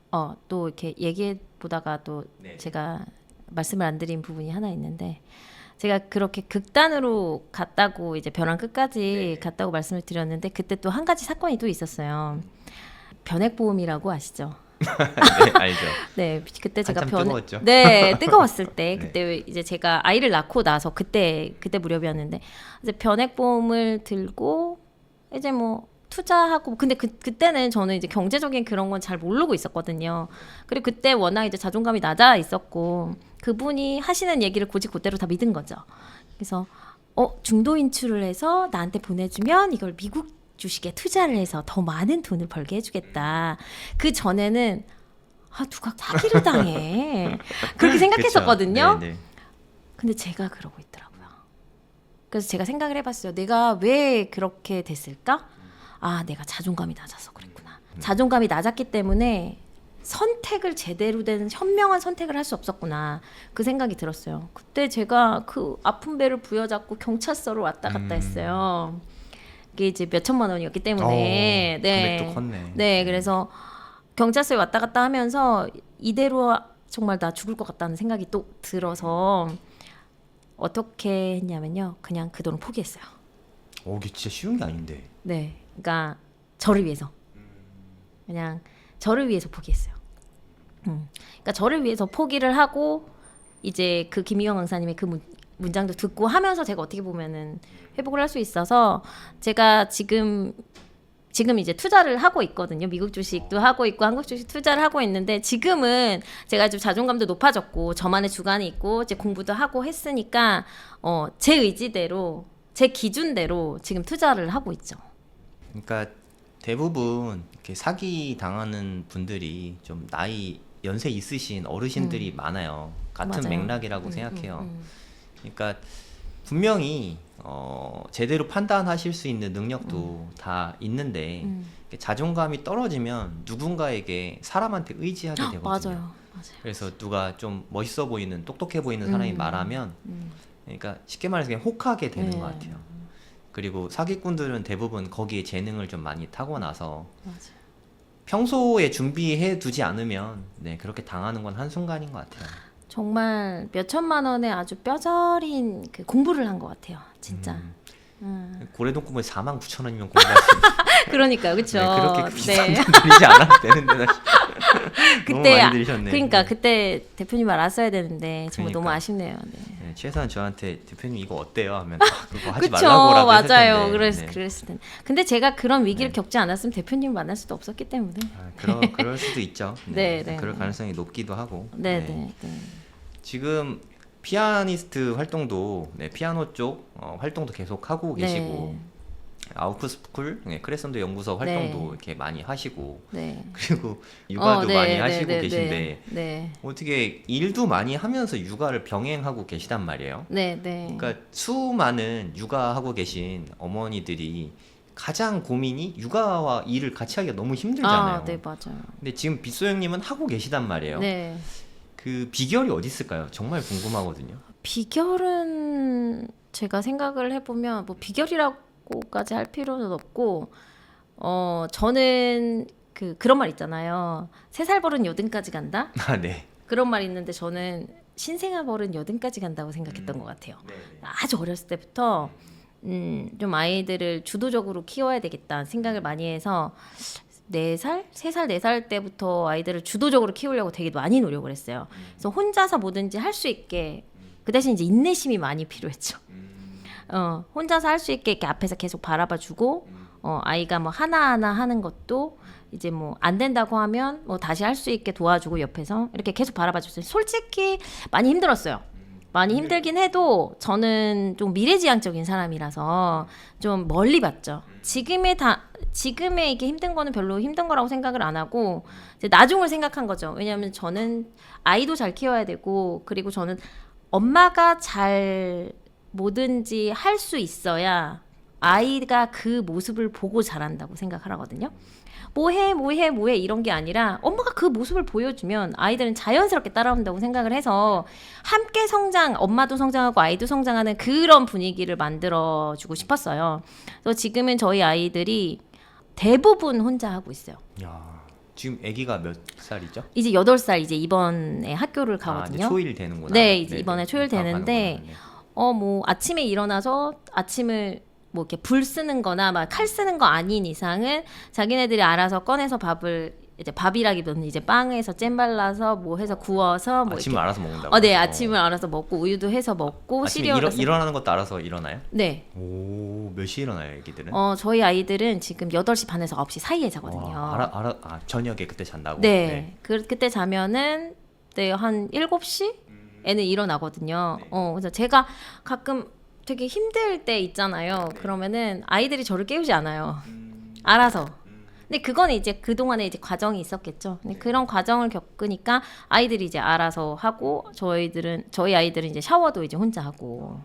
또 이렇게 얘기해 보다가 또 네. 제가 말씀을 안 드린 부분이 하나 있는데 제가 그렇게 극단으로 갔다고 이제 벼랑 끝까지 네. 갔다고 말씀을 드렸는데 그때 또 한 가지 사건이 또 있었어요. 변액보험이라고 아시죠? 네, 알죠. 네, 그때 제가 한참 뜨거웠죠. 네, 뜨거웠을 때 네. 그때 이제 제가 아이를 낳고 나서 그때 무렵이었는데 이제 변액보험을 들고 이제 뭐 투자하고 근데 그때는 저는 이제 경제적인 그런 건 잘 모르고 있었거든요. 그리고 그때 워낙 이제 자존감이 낮아 있었고 그분이 하시는 얘기를 곧이곧대로 다 믿은 거죠. 그래서 중도 인출을 해서 나한테 보내주면 이걸 미국 주식에 투자를 해서 더 많은 돈을 벌게 해주겠다. 그 전에는 누가 사기를 당해 그렇게 생각했었거든요. 네, 네. 근데 제가 그러고 있더라고요. 그래서 제가 생각을 해봤어요. 내가 왜 그렇게 됐을까? 내가 자존감이 낮아서 그랬구나. 자존감이 낮았기 때문에 선택을 제대로 된 현명한 선택을 할 수 없었구나. 그 생각이 들었어요. 그때 제가 그 아픈 배를 부여잡고 경찰서로 왔다 갔다 했어요. 이게 이제 몇 천만 원이었기 때문에 금액도 컸네. 네, 그래서 경찰서에 왔다 갔다 하면서 이대로 정말 나 죽을 것 같다는 생각이 또 들어서 어떻게 했냐면요. 그냥 그 돈을 포기했어요. 이게 진짜 쉬운 게 아닌데. 네, 그러니까 저를 위해서 그냥 저를 위해서 포기했어요. 그러니까 저를 위해서 포기를 하고 이제 그 김희영 강사님의 그 문장도 듣고 하면서 제가 어떻게 보면은 회복을 할 수 있어서 제가 지금 이제 투자를 하고 있거든요. 미국 주식도 하고 있고 한국 주식 투자를 하고 있는데 지금은 제가 좀 자존감도 높아졌고 저만의 주관이 있고 이제 공부도 하고 했으니까 제 의지대로 제 기준대로 지금 투자를 하고 있죠. 그러니까 대부분 이렇게 사기 당하는 분들이 좀 연세 있으신 어르신들이 많아요. 같은 맞아요. 맥락이라고 생각해요. 그러니까 분명히 제대로 판단하실 수 있는 능력도 다 있는데 자존감이 떨어지면 누군가에게 사람한테 의지하게 되거든요. 맞아요. 그래서 누가 좀 멋있어 보이는 똑똑해 보이는 사람이 말하면 그러니까 쉽게 말해서 그냥 혹하게 되는 것 같아요. 그리고 사기꾼들은 대부분 거기에 재능을 좀 많이 타고나서 맞아요. 평소에 준비해 두지 않으면 그렇게 당하는 건 한순간인 것 같아요. 정말 몇 천만 원에 아주 뼈저린 그 공부를 한 것 같아요. 진짜. 고래동 공부에 49,000원이면 공부할 수 있어요. 그러니까요, 그렇죠. 그렇게 비싼 돈 들이지 않아도 되는데 너무 많이 들이셨네. 그러니까 그때 대표님 알았어야 되는데 정말 그러니까. 너무 아쉽네요. 네. 최소한 저한테 대표님 이거 어때요? 하면 그거 하지 그쵸, 말라고라도 했을 맞아요. 텐데. 그랬을 텐데. 근데 제가 그런 위기를 겪지 않았으면 대표님 만날 수도 없었기 때문에. 그럴 수도 있죠. 네. 그럴 가능성이 높기도 하고. 네. 지금 피아니스트 활동도 피아노 쪽 활동도 계속 하고 계시고 아우크스쿨 크레선도 연구소 활동도 이렇게 많이 하시고 그리고 육아도 많이 하시고 계신데 어떻게 일도 많이 하면서 육아를 병행하고 계시단 말이에요. 그러니까 수많은 육아하고 계신 어머니들이 가장 고민이 육아와 일을 같이 하기가 너무 힘들잖아요. 네, 맞아요. 근데 지금 빗소영님은 하고 계시단 말이에요. 그 비결이 어디 있을까요? 정말 궁금하거든요. 비결은 제가 생각을 해보면 뭐 비결이라고까지 할 필요는 없고 저는 그런 말 있잖아요. 3살 버른 여든까지 간다? 네. 그런 말이 있는데 저는 신생아 버른 여든까지 간다고 생각했던 것 같아요. 아주 어렸을 때부터 좀 아이들을 주도적으로 키워야 되겠다 생각을 많이 해서 4살? 3살, 4살 때부터 아이들을 주도적으로 키우려고 되게 많이 노력을 했어요. 그래서 혼자서 뭐든지 할 수 있게 그 대신 이제 인내심이 많이 필요했죠. 혼자서 할 수 있게 이렇게 앞에서 계속 바라봐주고 아이가 뭐 하나하나 하는 것도 이제 뭐 안 된다고 하면 뭐 다시 할 수 있게 도와주고 옆에서 이렇게 계속 바라봐줬어요. 솔직히 많이 힘들었어요. 많이 힘들긴 해도 저는 좀 미래지향적인 사람이라서 좀 멀리 봤죠. 지금의 이게 힘든 거는 별로 힘든 거라고 생각을 안 하고 이제 나중을 생각한 거죠. 왜냐하면 저는 아이도 잘 키워야 되고 그리고 저는 엄마가 잘 뭐든지 할 수 있어야 아이가 그 모습을 보고 자란다고 생각하거든요. 뭐해 이런 게 아니라 엄마가 그 모습을 보여주면 아이들은 자연스럽게 따라온다고 생각을 해서 함께 성장, 엄마도 성장하고 아이도 성장하는 그런 분위기를 만들어주고 싶었어요. 그래서 지금은 저희 아이들이 대부분 혼자 하고 있어요. 야, 지금 아기가 몇 살이죠? 이제 8살 이제 이번에 학교를 이제 가거든요. 초일 되는구나. 네, 이제 네네. 이번에 초일 되는데 가는구나. 뭐 아침에 일어나서 아침을 뭐 이렇게 불 쓰는 거나 막 칼 쓰는 거 아닌 이상은 자기네들이 알아서 꺼내서 밥을 이제 밥이라기보다는 이제 빵에서 잼 발라서 뭐 해서 구워서 뭐 아침을 이렇게 알아서 먹는다고. 네, 아침을 알아서 먹고 우유도 해서 먹고 아침에 시리얼 일어나는 것도 알아서 일어나요? 네. 오, 몇 시에 일어나요, 애기들은? 저희 아이들은 지금 8시 반에서 9시 사이에 자거든요. 와, 저녁에 그때 잔다고? 네. 그때 자면은 네, 한 7시 애는 일어나거든요. 네. 그래서 제가 가끔 되게 힘들 때 있잖아요. 그러면은 아이들이 저를 깨우지 않아요. 알아서. 근데 그거는 이제 그동안에 이제 과정이 있었겠죠. 근데 그런 과정을 겪으니까 아이들이 이제 알아서 하고 저희 아이들은 이제 샤워도 이제 혼자 하고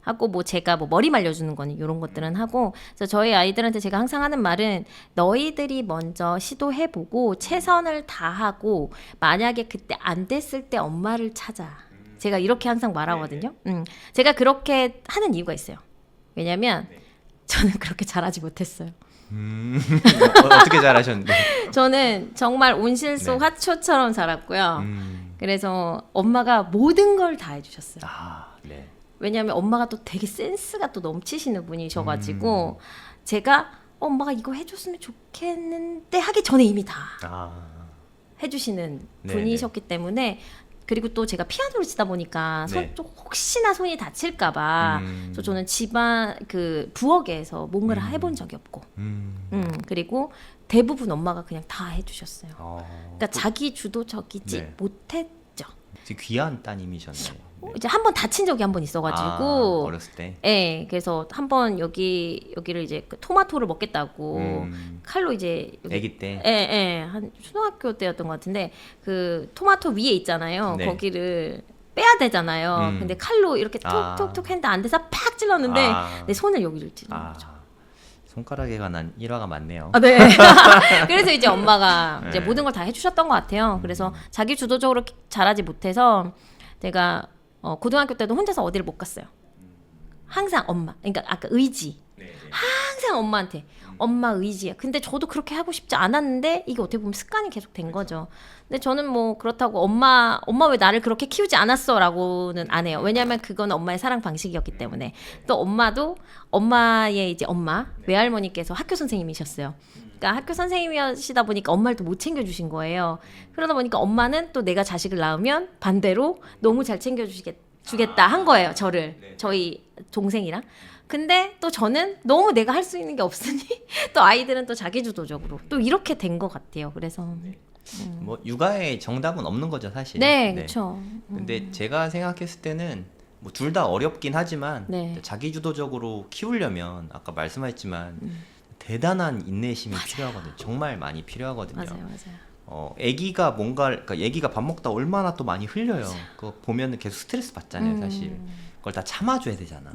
하고 뭐 제가 뭐 머리 말려주는 거는 이런 것들은 하고 그래서 저희 아이들한테 제가 항상 하는 말은 너희들이 먼저 시도해보고 최선을 다하고 만약에 그때 안 됐을 때 엄마를 찾아. 제가 이렇게 항상 말하거든요. 제가 그렇게 하는 이유가 있어요. 왜냐면 저는 그렇게 잘하지 못했어요. 어떻게 잘하셨는데? 저는 정말 온실 속 네. 화초처럼 자랐고요. 그래서 엄마가 모든 걸 다 해주셨어요. 네. 왜냐하면 엄마가 또 되게 센스가 또 넘치시는 분이셔가지고 제가 엄마가 이거 해줬으면 좋겠는데 하기 전에 이미 다 해주시는 네, 분이셨기 때문에 그리고 또 제가 피아노를 치다 보니까 네. 좀 혹시나 손이 다칠까봐 그래서 저는 집안 그 부엌에서 뭔가를 해본 적이 없고 그리고 대부분 엄마가 그냥 다 해주셨어요. 그러니까 자기 주도적이지 네. 못했죠. 되게 귀한 따님이셨네. 이제 한 번 다친 적이 한 번 있어가지고 어렸을 때. 예, 그래서 한 번 여기를 이제 그 토마토를 먹겠다고 칼로 이제 아기 때. 한 초등학교 때였던 것 같은데 그 토마토 위에 있잖아요. 네. 거기를 빼야 되잖아요. 근데 칼로 이렇게 아. 톡톡톡 했는데 안 돼서 팍 찔렀는데 내 손을 여기를 찔른 거죠. 손가락에 관한 일화가 많네요. 네. 그래서 이제 엄마가 이제 네. 모든 걸 다 해주셨던 것 같아요. 그래서 자기 주도적으로 잘하지 못해서 제가 고등학교 때도 혼자서 어디를 못 갔어요. 항상 엄마, 그러니까 아까 의지. 항상 엄마한테 엄마 의지야. 근데 저도 그렇게 하고 싶지 않았는데 이게 어떻게 보면 습관이 계속 된 거죠. 근데 저는 뭐 그렇다고 엄마 왜 나를 그렇게 키우지 않았어라고는 안 해요. 왜냐하면 그건 엄마의 사랑 방식이었기 때문에. 또 엄마도 엄마의 이제 외할머니께서 학교 선생님이셨어요. 그러니까 학교 선생님이시다 보니까 엄마를 또 못 챙겨주신 거예요. 그러다 보니까 엄마는 또 내가 자식을 낳으면 반대로 너무 잘 챙겨주겠다 한 거예요. 저희 동생이랑. 근데 또 저는 너무 내가 할 수 있는 게 없으니 또 아이들은 또 자기주도적으로 또 이렇게 된 것 같아요. 그래서 뭐 육아에 정답은 없는 거죠, 사실. 네, 그렇죠. 근데 제가 생각했을 때는 뭐 둘 다 어렵긴 하지만 네. 자기주도적으로 키우려면 아까 말씀하셨지만 대단한 인내심이 필요하거든요. 정말 많이 필요하거든요. 맞아요. 아기가 그러니까 아기가 밥 먹다 얼마나 또 많이 흘려요. 그거 보면은 계속 스트레스 받잖아요, 사실. 그걸 다 참아줘야 되잖아.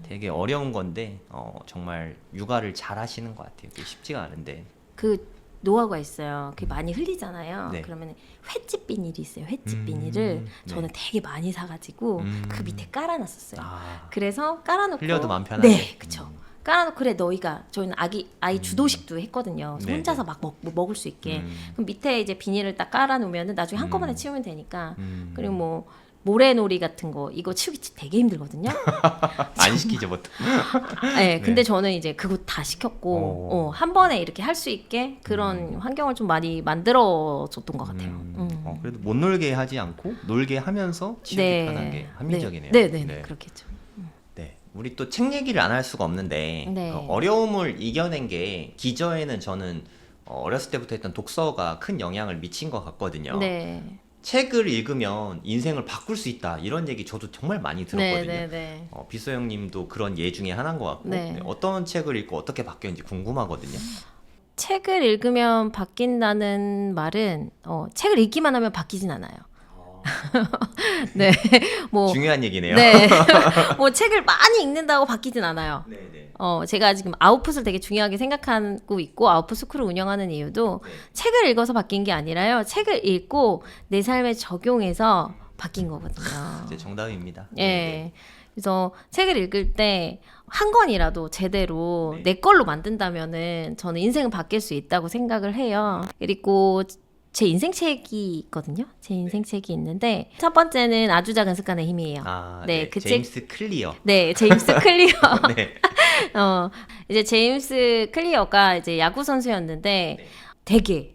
되게 어려운 건데 정말 육아를 잘 하시는 것 같아요. 그게 쉽지가 않은데. 그 노하우가 있어요. 그게 많이 흘리잖아요. 네. 그러면 횟집 비닐이 있어요. 횟집 비닐을 저는 되게 많이 사가지고 그 밑에 깔아놨었어요. 그래서 깔아놓고 흘려도 마음 편하게. 네, 그쵸. 깔아놓고 그래 너희가 저희는 아이 주도식도 했거든요. 그래서 네, 혼자서 막 먹을 수 있게. 그럼 밑에 이제 비닐을 딱 깔아놓으면 나중에 한꺼번에 치우면 되니까. 그리고 뭐 모래놀이 같은 거 이거 치우기 되게 힘들거든요. 안 시키죠, 보통. 네, 근데 저는 이제 그거 다 시켰고 한 번에 이렇게 할 수 있게 그런 환경을 좀 많이 만들어줬던 것 같아요. 그래도 못 놀게 하지 않고 놀게 하면서 치우기 편한 게 합리적이네요. 네, 그렇겠죠. 네, 우리 또 책 얘기를 안 할 수가 없는데 네. 어려움을 이겨낸 게 기저에는 저는 어렸을 때부터 했던 독서가 큰 영향을 미친 것 같거든요. 네. 책을 읽으면 인생을 바꿀 수 있다 이런 얘기 저도 정말 많이 들었거든요. 네. 비서 형님도 그런 예 중에 하나인 것 같고 네. 어떤 책을 읽고 어떻게 바뀌었는지 궁금하거든요. 책을 읽으면 바뀐다는 말은 책을 읽기만 하면 바뀌진 않아요. 네, 뭐 중요한 얘기네요. 네, 뭐 책을 많이 읽는다고 바뀌진 않아요. 네. 제가 지금 아웃풋을 되게 중요하게 생각하고 있고 아웃풋 스쿨을 운영하는 이유도 책을 읽어서 바뀐 게 아니라요. 책을 읽고 내 삶에 적용해서 바뀐 거거든요. 이제 정답입니다. 예. 그래서 책을 읽을 때 한 권이라도 제대로 네. 내 걸로 만든다면은 저는 인생은 바뀔 수 있다고 생각을 해요. 그리고 제 인생 책이 있거든요. 제 인생 책이 있는데 첫 번째는 아주 작은 습관의 힘이에요. 아, 네, 네. 그 제임스 클리어. 네, 제임스 클리어. 네. 이제 제임스 클리어가 이제 야구 선수였는데 네. 되게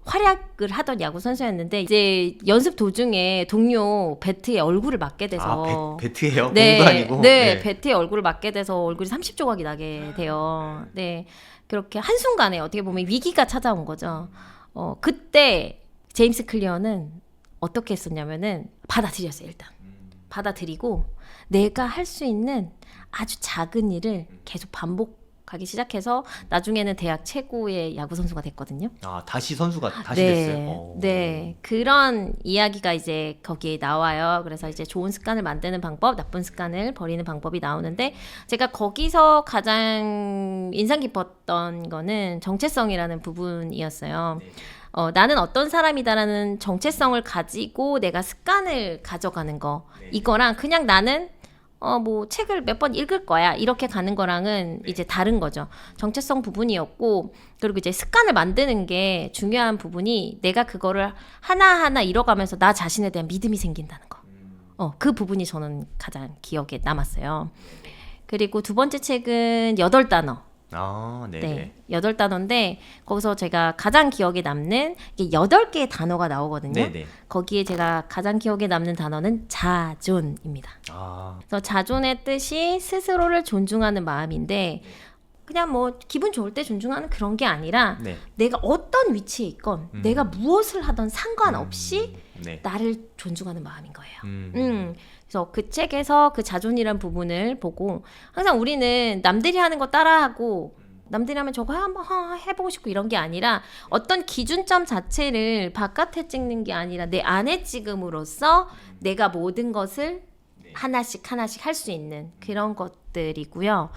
활약을 하던 야구 선수였는데 이제 연습 도중에 동료 배트에 얼굴을 맞게 돼서 배트예요? 네, 공도 아니고. 네, 배트에 얼굴을 맞게 돼서 얼굴이 30조각이 나게 돼요. 네, 그렇게 한순간에 어떻게 보면 위기가 찾아온 거죠. 그때 제임스 클리어는 어떻게 했었냐면은 받아들였어요. 일단 받아들이고 내가 할 수 있는 아주 작은 일을 계속 반복하기 시작해서 나중에는 대학 최고의 야구 선수가 됐거든요. 아, 다시 선수가 다시 네, 됐어요. 네, 그런 이야기가 이제 거기에 나와요. 그래서 이제 좋은 습관을 만드는 방법, 나쁜 습관을 버리는 방법이 나오는데 제가 거기서 가장 인상 깊었던 거는 정체성이라는 부분이었어요. 나는 어떤 사람이다라는 정체성을 가지고 내가 습관을 가져가는 거 이거랑 그냥 나는 뭐 책을 몇 번 읽을 거야 이렇게 가는 거랑은 이제 다른 거죠. 정체성 부분이었고 그리고 이제 습관을 만드는 게 중요한 부분이 내가 그거를 하나하나 이뤄가면서 나 자신에 대한 믿음이 생긴다는 거. 그 부분이 저는 가장 기억에 남았어요. 그리고 두 번째 책은 8단어. 아, 네, 8단어인데 거기서 제가 가장 기억에 남는 이게 8개의 단어가 나오거든요. 네네. 거기에 제가 가장 기억에 남는 단어는 자존입니다. 아, 그래서 자존의 뜻이 스스로를 존중하는 마음인데 그냥 뭐 기분 좋을 때 존중하는 그런 게 아니라 네. 내가 어떤 위치에 있건 내가 무엇을 하던 상관없이 네. 나를 존중하는 마음인 거예요. 음. 그래서 그 책에서 그 자존이란 부분을 보고 항상 우리는 남들이 하는 거 따라하고 남들이 하면 저거 한번 해보고 싶고 이런 게 아니라 어떤 기준점 자체를 바깥에 찍는 게 아니라 내 안에 찍음으로써 내가 모든 것을 하나씩 할 수 있는 그런 것들이고요.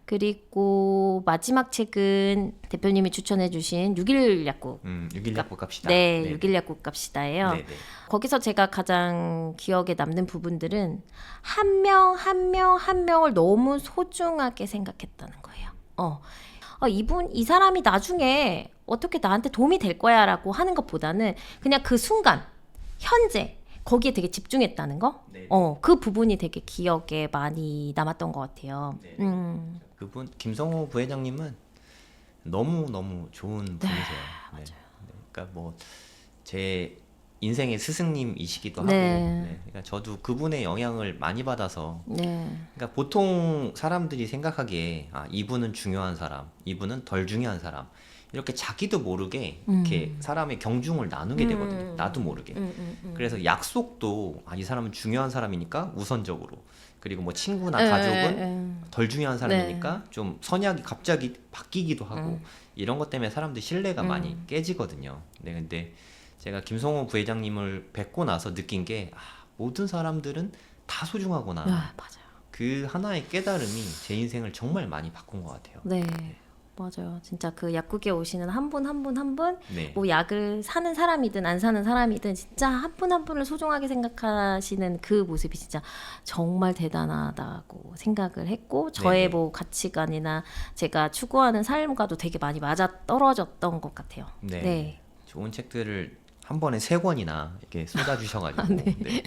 그리고 마지막 책은 대표님이 추천해 주신 6.1 약국 6.1 약국 갑시다. 네, 6.1 약국 갑시다예요. 네네. 거기서 제가 가장 기억에 남는 부분들은 한 명 한 명을 너무 소중하게 생각했다는 거예요. 이 사람이 나중에 어떻게 나한테 도움이 될 거야라고 하는 것보다는 그냥 그 순간 현재 거기에 되게 집중했다는 거. 네. 그 부분이 되게 기억에 많이 남았던 것 같아요. 네. 그분 김성호 부회장님은 너무 좋은 분이세요. 네. 네. 그러니까 뭐 제 인생의 스승님이시기도 하고, 네. 그러니까 저도 그분의 영향을 많이 받아서, 네. 그러니까 보통 사람들이 생각하기에 이분은 중요한 사람, 이분은 덜 중요한 사람. 이렇게 자기도 모르게 이렇게 사람의 경중을 나누게 되거든요. 나도 모르게. 그래서 약속도 이 사람은 중요한 사람이니까 우선적으로. 그리고 뭐 친구나 가족은 덜 중요한 사람이니까 좀 선약이 갑자기 바뀌기도 하고 이런 것 때문에 사람들 신뢰가 많이 깨지거든요. 네, 근데 제가 김성호 부회장님을 뵙고 나서 느낀 게 모든 사람들은 다 소중하구나. 맞아요. 그 하나의 깨달음이 제 인생을 정말 많이 바꾼 것 같아요. 네. 맞아요. 진짜 그 약국에 오시는 한 분 한 분 한 분, 네. 뭐 약을 사는 사람이든 안 사는 사람이든 진짜 한 분 한 분을 소중하게 생각하시는 그 모습이 진짜 정말 대단하다고 생각을 했고 저의 네네. 뭐 가치관이나 제가 추구하는 삶과도 되게 많이 맞아 떨어졌던 것 같아요. 네. 네. 좋은 책들을 한 번에 3권이나 이렇게 쏟아주셔가지고 네.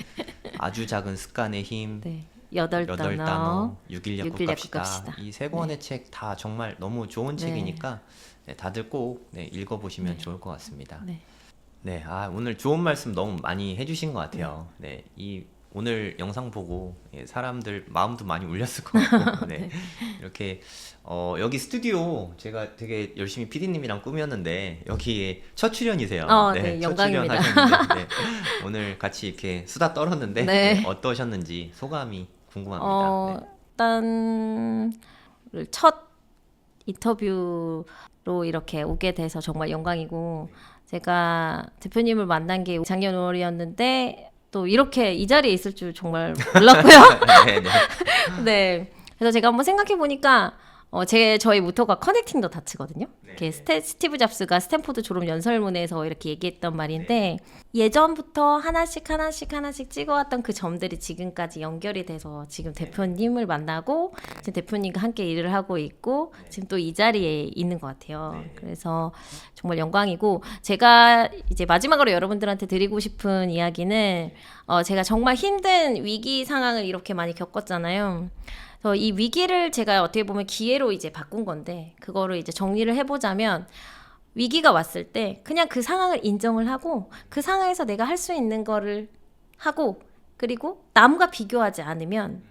아주 작은 습관의 힘, 네. 8단어. 8단어, 6.1 약국 6.1 약국 갑시다. 갑시다. 이 3권의 책 다 정말 너무 좋은 책이니까 다들 꼭 읽어보시면 좋을 것 같습니다. 네. 네, 오늘 좋은 말씀 너무 많이 해주신 것 같아요. 네, 오늘 영상 보고 사람들 마음도 많이 울렸을 것 같고, 네. 이렇게 여기 스튜디오 제가 되게 열심히 PD님이랑 꾸몄는데 여기에 첫 출연이세요. 네, 첫 영광입니다. 출연하셨는데 오늘 같이 이렇게 수다 떨었는데 네. 어떠셨는지 소감이 궁금합니다. 일단 첫 인터뷰로 이렇게 오게 돼서 정말 영광이고 제가 대표님을 만난 게 작년 5월이었는데 또 이렇게 이 자리에 있을 줄 정말 몰랐고요. 네, 네. 네. 그래서 제가 한번 생각해 보니까 저희 모토가 커넥팅 더 다츠거든요. 이렇게 스티브 잡스가 스탠포드 졸업 연설문에서 이렇게 얘기했던 말인데 예전부터 하나씩 찍어왔던 그 점들이 지금까지 연결이 돼서 지금 대표님을 만나고 지금 대표님과 함께 일을 하고 있고 지금 또 이 자리에 있는 것 같아요. 그래서 정말 영광이고 제가 이제 마지막으로 여러분들한테 드리고 싶은 이야기는 제가 정말 힘든 위기 상황을 이렇게 많이 겪었잖아요. 그래서 이 위기를 제가 어떻게 보면 기회로 이제 바꾼 건데 그거를 이제 정리를 해보자면 위기가 왔을 때 그냥 그 상황을 인정을 하고 그 상황에서 내가 할 수 있는 거를 하고 그리고 남과 비교하지 않으면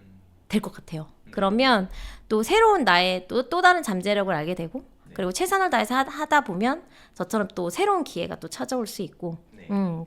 될 것 같아요. 그러면 또 새로운 나의 또 다른 잠재력을 알게 되고 그리고 최선을 다해서 하다 보면 저처럼 또 새로운 기회가 또 찾아올 수 있고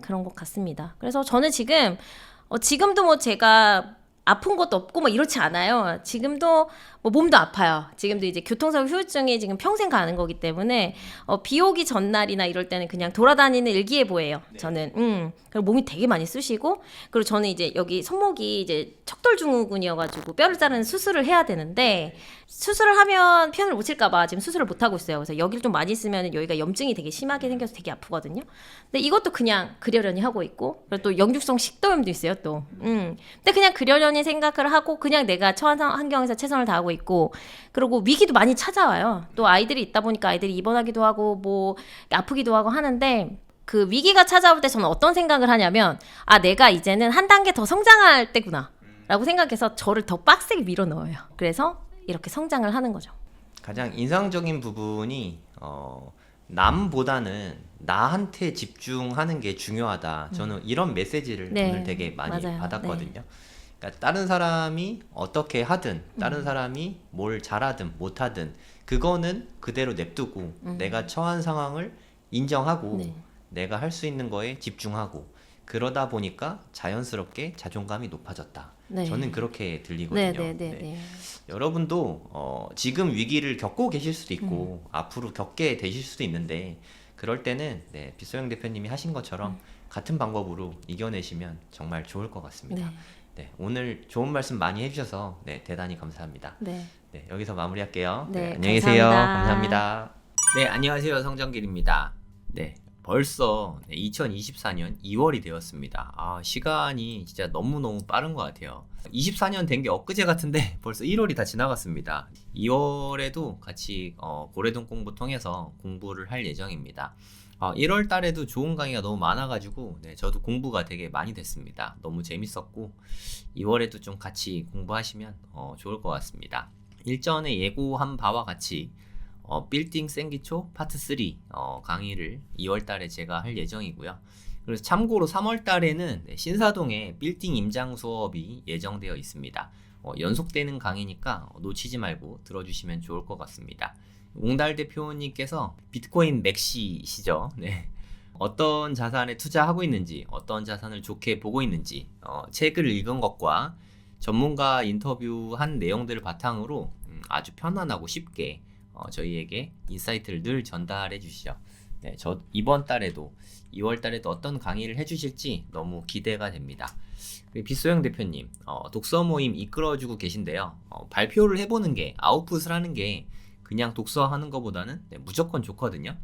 그런 것 같습니다. 그래서 저는 지금도 뭐 제가 아픈 것도 없고 뭐 이렇지 않아요. 지금도 뭐 몸도 아파요. 지금도 이제 교통사고 후유증이 지금 평생 가는 거기 때문에 비 오기 전날이나 이럴 때는 그냥 돌아다니는 일기예보예요. 저는 그리고 몸이 되게 많이 쑤시고 그리고 저는 이제 여기 손목이 이제 척돌증후군이어가지고 뼈를 자르는 수술을 해야 되는데 수술을 하면 피아노를 못 칠까봐 지금 수술을 못 하고 있어요. 그래서 여기를 좀 많이 쓰면 여기가 염증이 되게 심하게 생겨서 되게 아프거든요. 근데 이것도 그냥 그려려니 하고 있고 그리고 또 역류성 식도염도 있어요 또. 근데 그냥 그려려니 생각을 하고 그냥 내가 처한 환경에서 최선을 다하고 있고 그리고 위기도 많이 찾아와요. 또 아이들이 있다 보니까 아이들이 입원하기도 하고 뭐 아프기도 하고 하는데 그 위기가 찾아올 때 저는 어떤 생각을 하냐면 내가 이제는 한 단계 더 성장할 때구나 라고 생각해서 저를 더 빡세게 밀어 넣어요. 그래서 이렇게 성장을 하는 거죠. 가장 인상적인 부분이 남보다는 나한테 집중하는 게 중요하다. 저는 이런 메시지를 네, 오늘 되게 많이 맞아요. 받았거든요. 그러니까 다른 사람이 어떻게 하든 다른 사람이 뭘 잘하든 못하든 그거는 그대로 냅두고 내가 처한 상황을 인정하고 네. 내가 할 수 있는 거에 집중하고 그러다 보니까 자연스럽게 자존감이 높아졌다. 네. 저는 그렇게 들리거든요. 네. 여러분도 지금 위기를 겪고 계실 수도 있고 앞으로 겪게 되실 수도 있는데 그럴 때는 빗소영 대표님이 하신 것처럼 같은 방법으로 이겨내시면 정말 좋을 것 같습니다. 오늘 좋은 말씀 많이 해주셔서 대단히 감사합니다. 여기서 마무리할게요. 안녕히 계세요. 감사합니다. 네, 안녕하세요. 성정길입니다. 벌써 2024년 2월이 되었습니다. 시간이 진짜 너무너무 빠른 것 같아요. 24년 된 게 엊그제 같은데 벌써 1월이 다 지나갔습니다. 2월에도 같이 고래동 공부 통해서 공부를 할 예정입니다. 1월 달에도 좋은 강의가 너무 많아가지고 저도 공부가 되게 많이 됐습니다. 너무 재밌었고 2월에도 좀 같이 공부하시면 좋을 것 같습니다. 일전에 예고한 바와 같이 빌딩 생기초 파트 3 강의를 2월 달에 제가 할 예정이고요. 그래서 참고로 3월 달에는 신사동에 빌딩 임장 수업이 예정되어 있습니다. 연속되는 강의니까 놓치지 말고 들어주시면 좋을 것 같습니다. 옹달 대표님께서 비트코인 맥시시죠. 어떤 자산에 투자하고 있는지, 어떤 자산을 좋게 보고 있는지 책을 읽은 것과 전문가 인터뷰한 내용들을 바탕으로 아주 편안하고 쉽게 저희에게 인사이트를 늘 전달해 주시죠. 저 이번 달에도 2월 달에도 어떤 강의를 해주실지 너무 기대가 됩니다. 빗소영 대표님 독서 모임 이끌어주고 계신데요. 발표를 해보는 게 아웃풋을 하는 게 그냥 독서하는 것보다는 무조건 좋거든요.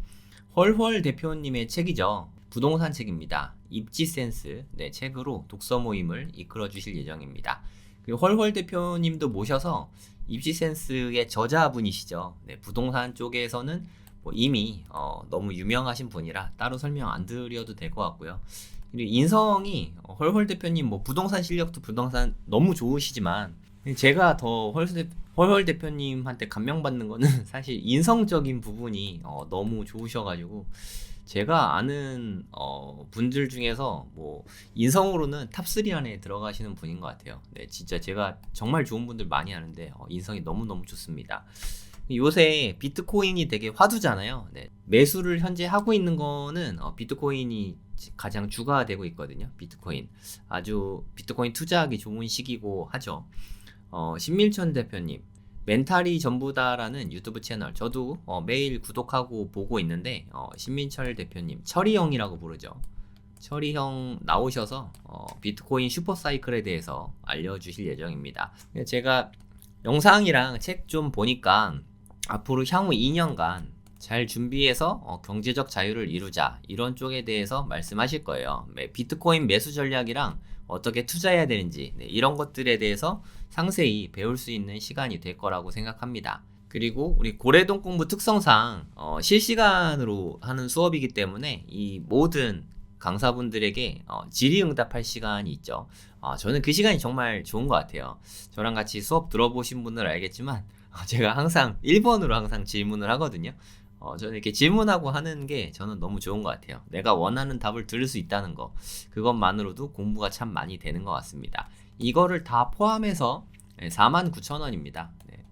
헐헐 대표님의 책이죠. 부동산 책입니다. 입지센스 책으로 독서 모임을 이끌어 주실 예정입니다. 그리고 헐헐 대표님도 모셔서 입지센스의 저자분이시죠. 부동산 쪽에서는 이미 너무 유명하신 분이라 따로 설명 안 드려도 될 것 같고요. 그리고 인성이 헐헐 대표님 부동산 실력도 부동산 너무 좋으시지만 제가 더 헐헐 대표님한테 감명받는 거는 사실 인성적인 부분이 너무 좋으셔가지고 제가 아는 분들 중에서 인성으로는 탑3 안에 들어가시는 분인 것 같아요. 진짜 제가 정말 좋은 분들 많이 아는데 인성이 너무너무 좋습니다. 요새 비트코인이 되게 화두잖아요. 매수를 현재 하고 있는 거는 비트코인이 가장 주가 되고 있거든요. 아주 비트코인 투자하기 좋은 시기고 하죠. 신밀천 대표님 멘탈이 전부다라는 유튜브 채널 저도 매일 구독하고 보고 있는데 신민철 대표님 철이형이라고 부르죠. 철이형 나오셔서 비트코인 슈퍼사이클에 대해서 알려주실 예정입니다. 제가 영상이랑 책 좀 보니까 앞으로 향후 2년간 잘 준비해서 경제적 자유를 이루자, 이런 쪽에 대해서 말씀하실 거예요. 비트코인 매수 전략이랑 어떻게 투자해야 되는지, 이런 것들에 대해서 상세히 배울 수 있는 시간이 될 거라고 생각합니다. 그리고 우리 고래동 공부 특성상 실시간으로 하는 수업이기 때문에 이 모든 강사분들에게 질의응답할 시간이 있죠. 저는 그 시간이 정말 좋은 것 같아요. 저랑 같이 수업 들어보신 분들은 알겠지만 제가 항상 1번으로 항상 질문을 하거든요. 저는 이렇게 질문하고 하는 게 저는 너무 좋은 것 같아요. 내가 원하는 답을 들을 수 있다는 거, 그것만으로도 공부가 참 많이 되는 것 같습니다. 이거를 다 포함해서 49,000원입니다.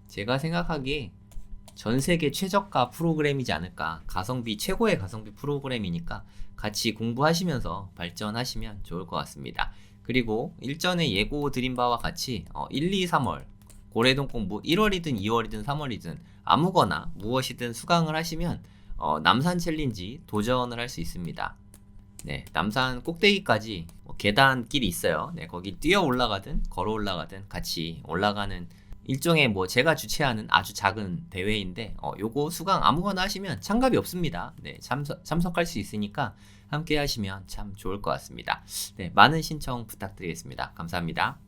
제가 생각하기에 전 세계 최저가 프로그램이지 않을까. 가성비, 최고의 가성비 프로그램이니까 같이 공부하시면서 발전하시면 좋을 것 같습니다. 그리고 일전에 예고 드린 바와 같이 1, 2, 3월 고래동 공부 1월이든 2월이든 3월이든 아무거나 무엇이든 수강을 하시면 남산 챌린지 도전을 할 수 있습니다. 네, 남산 꼭대기까지 계단길이 있어요. 네, 거기 뛰어 올라가든 걸어 올라가든 같이 올라가는 일종의 제가 주최하는 아주 작은 대회인데 요거 수강 아무거나 하시면 참가비 없습니다. 네, 참석할 수 있으니까 함께 하시면 참 좋을 것 같습니다. 네, 많은 신청 부탁드리겠습니다. 감사합니다.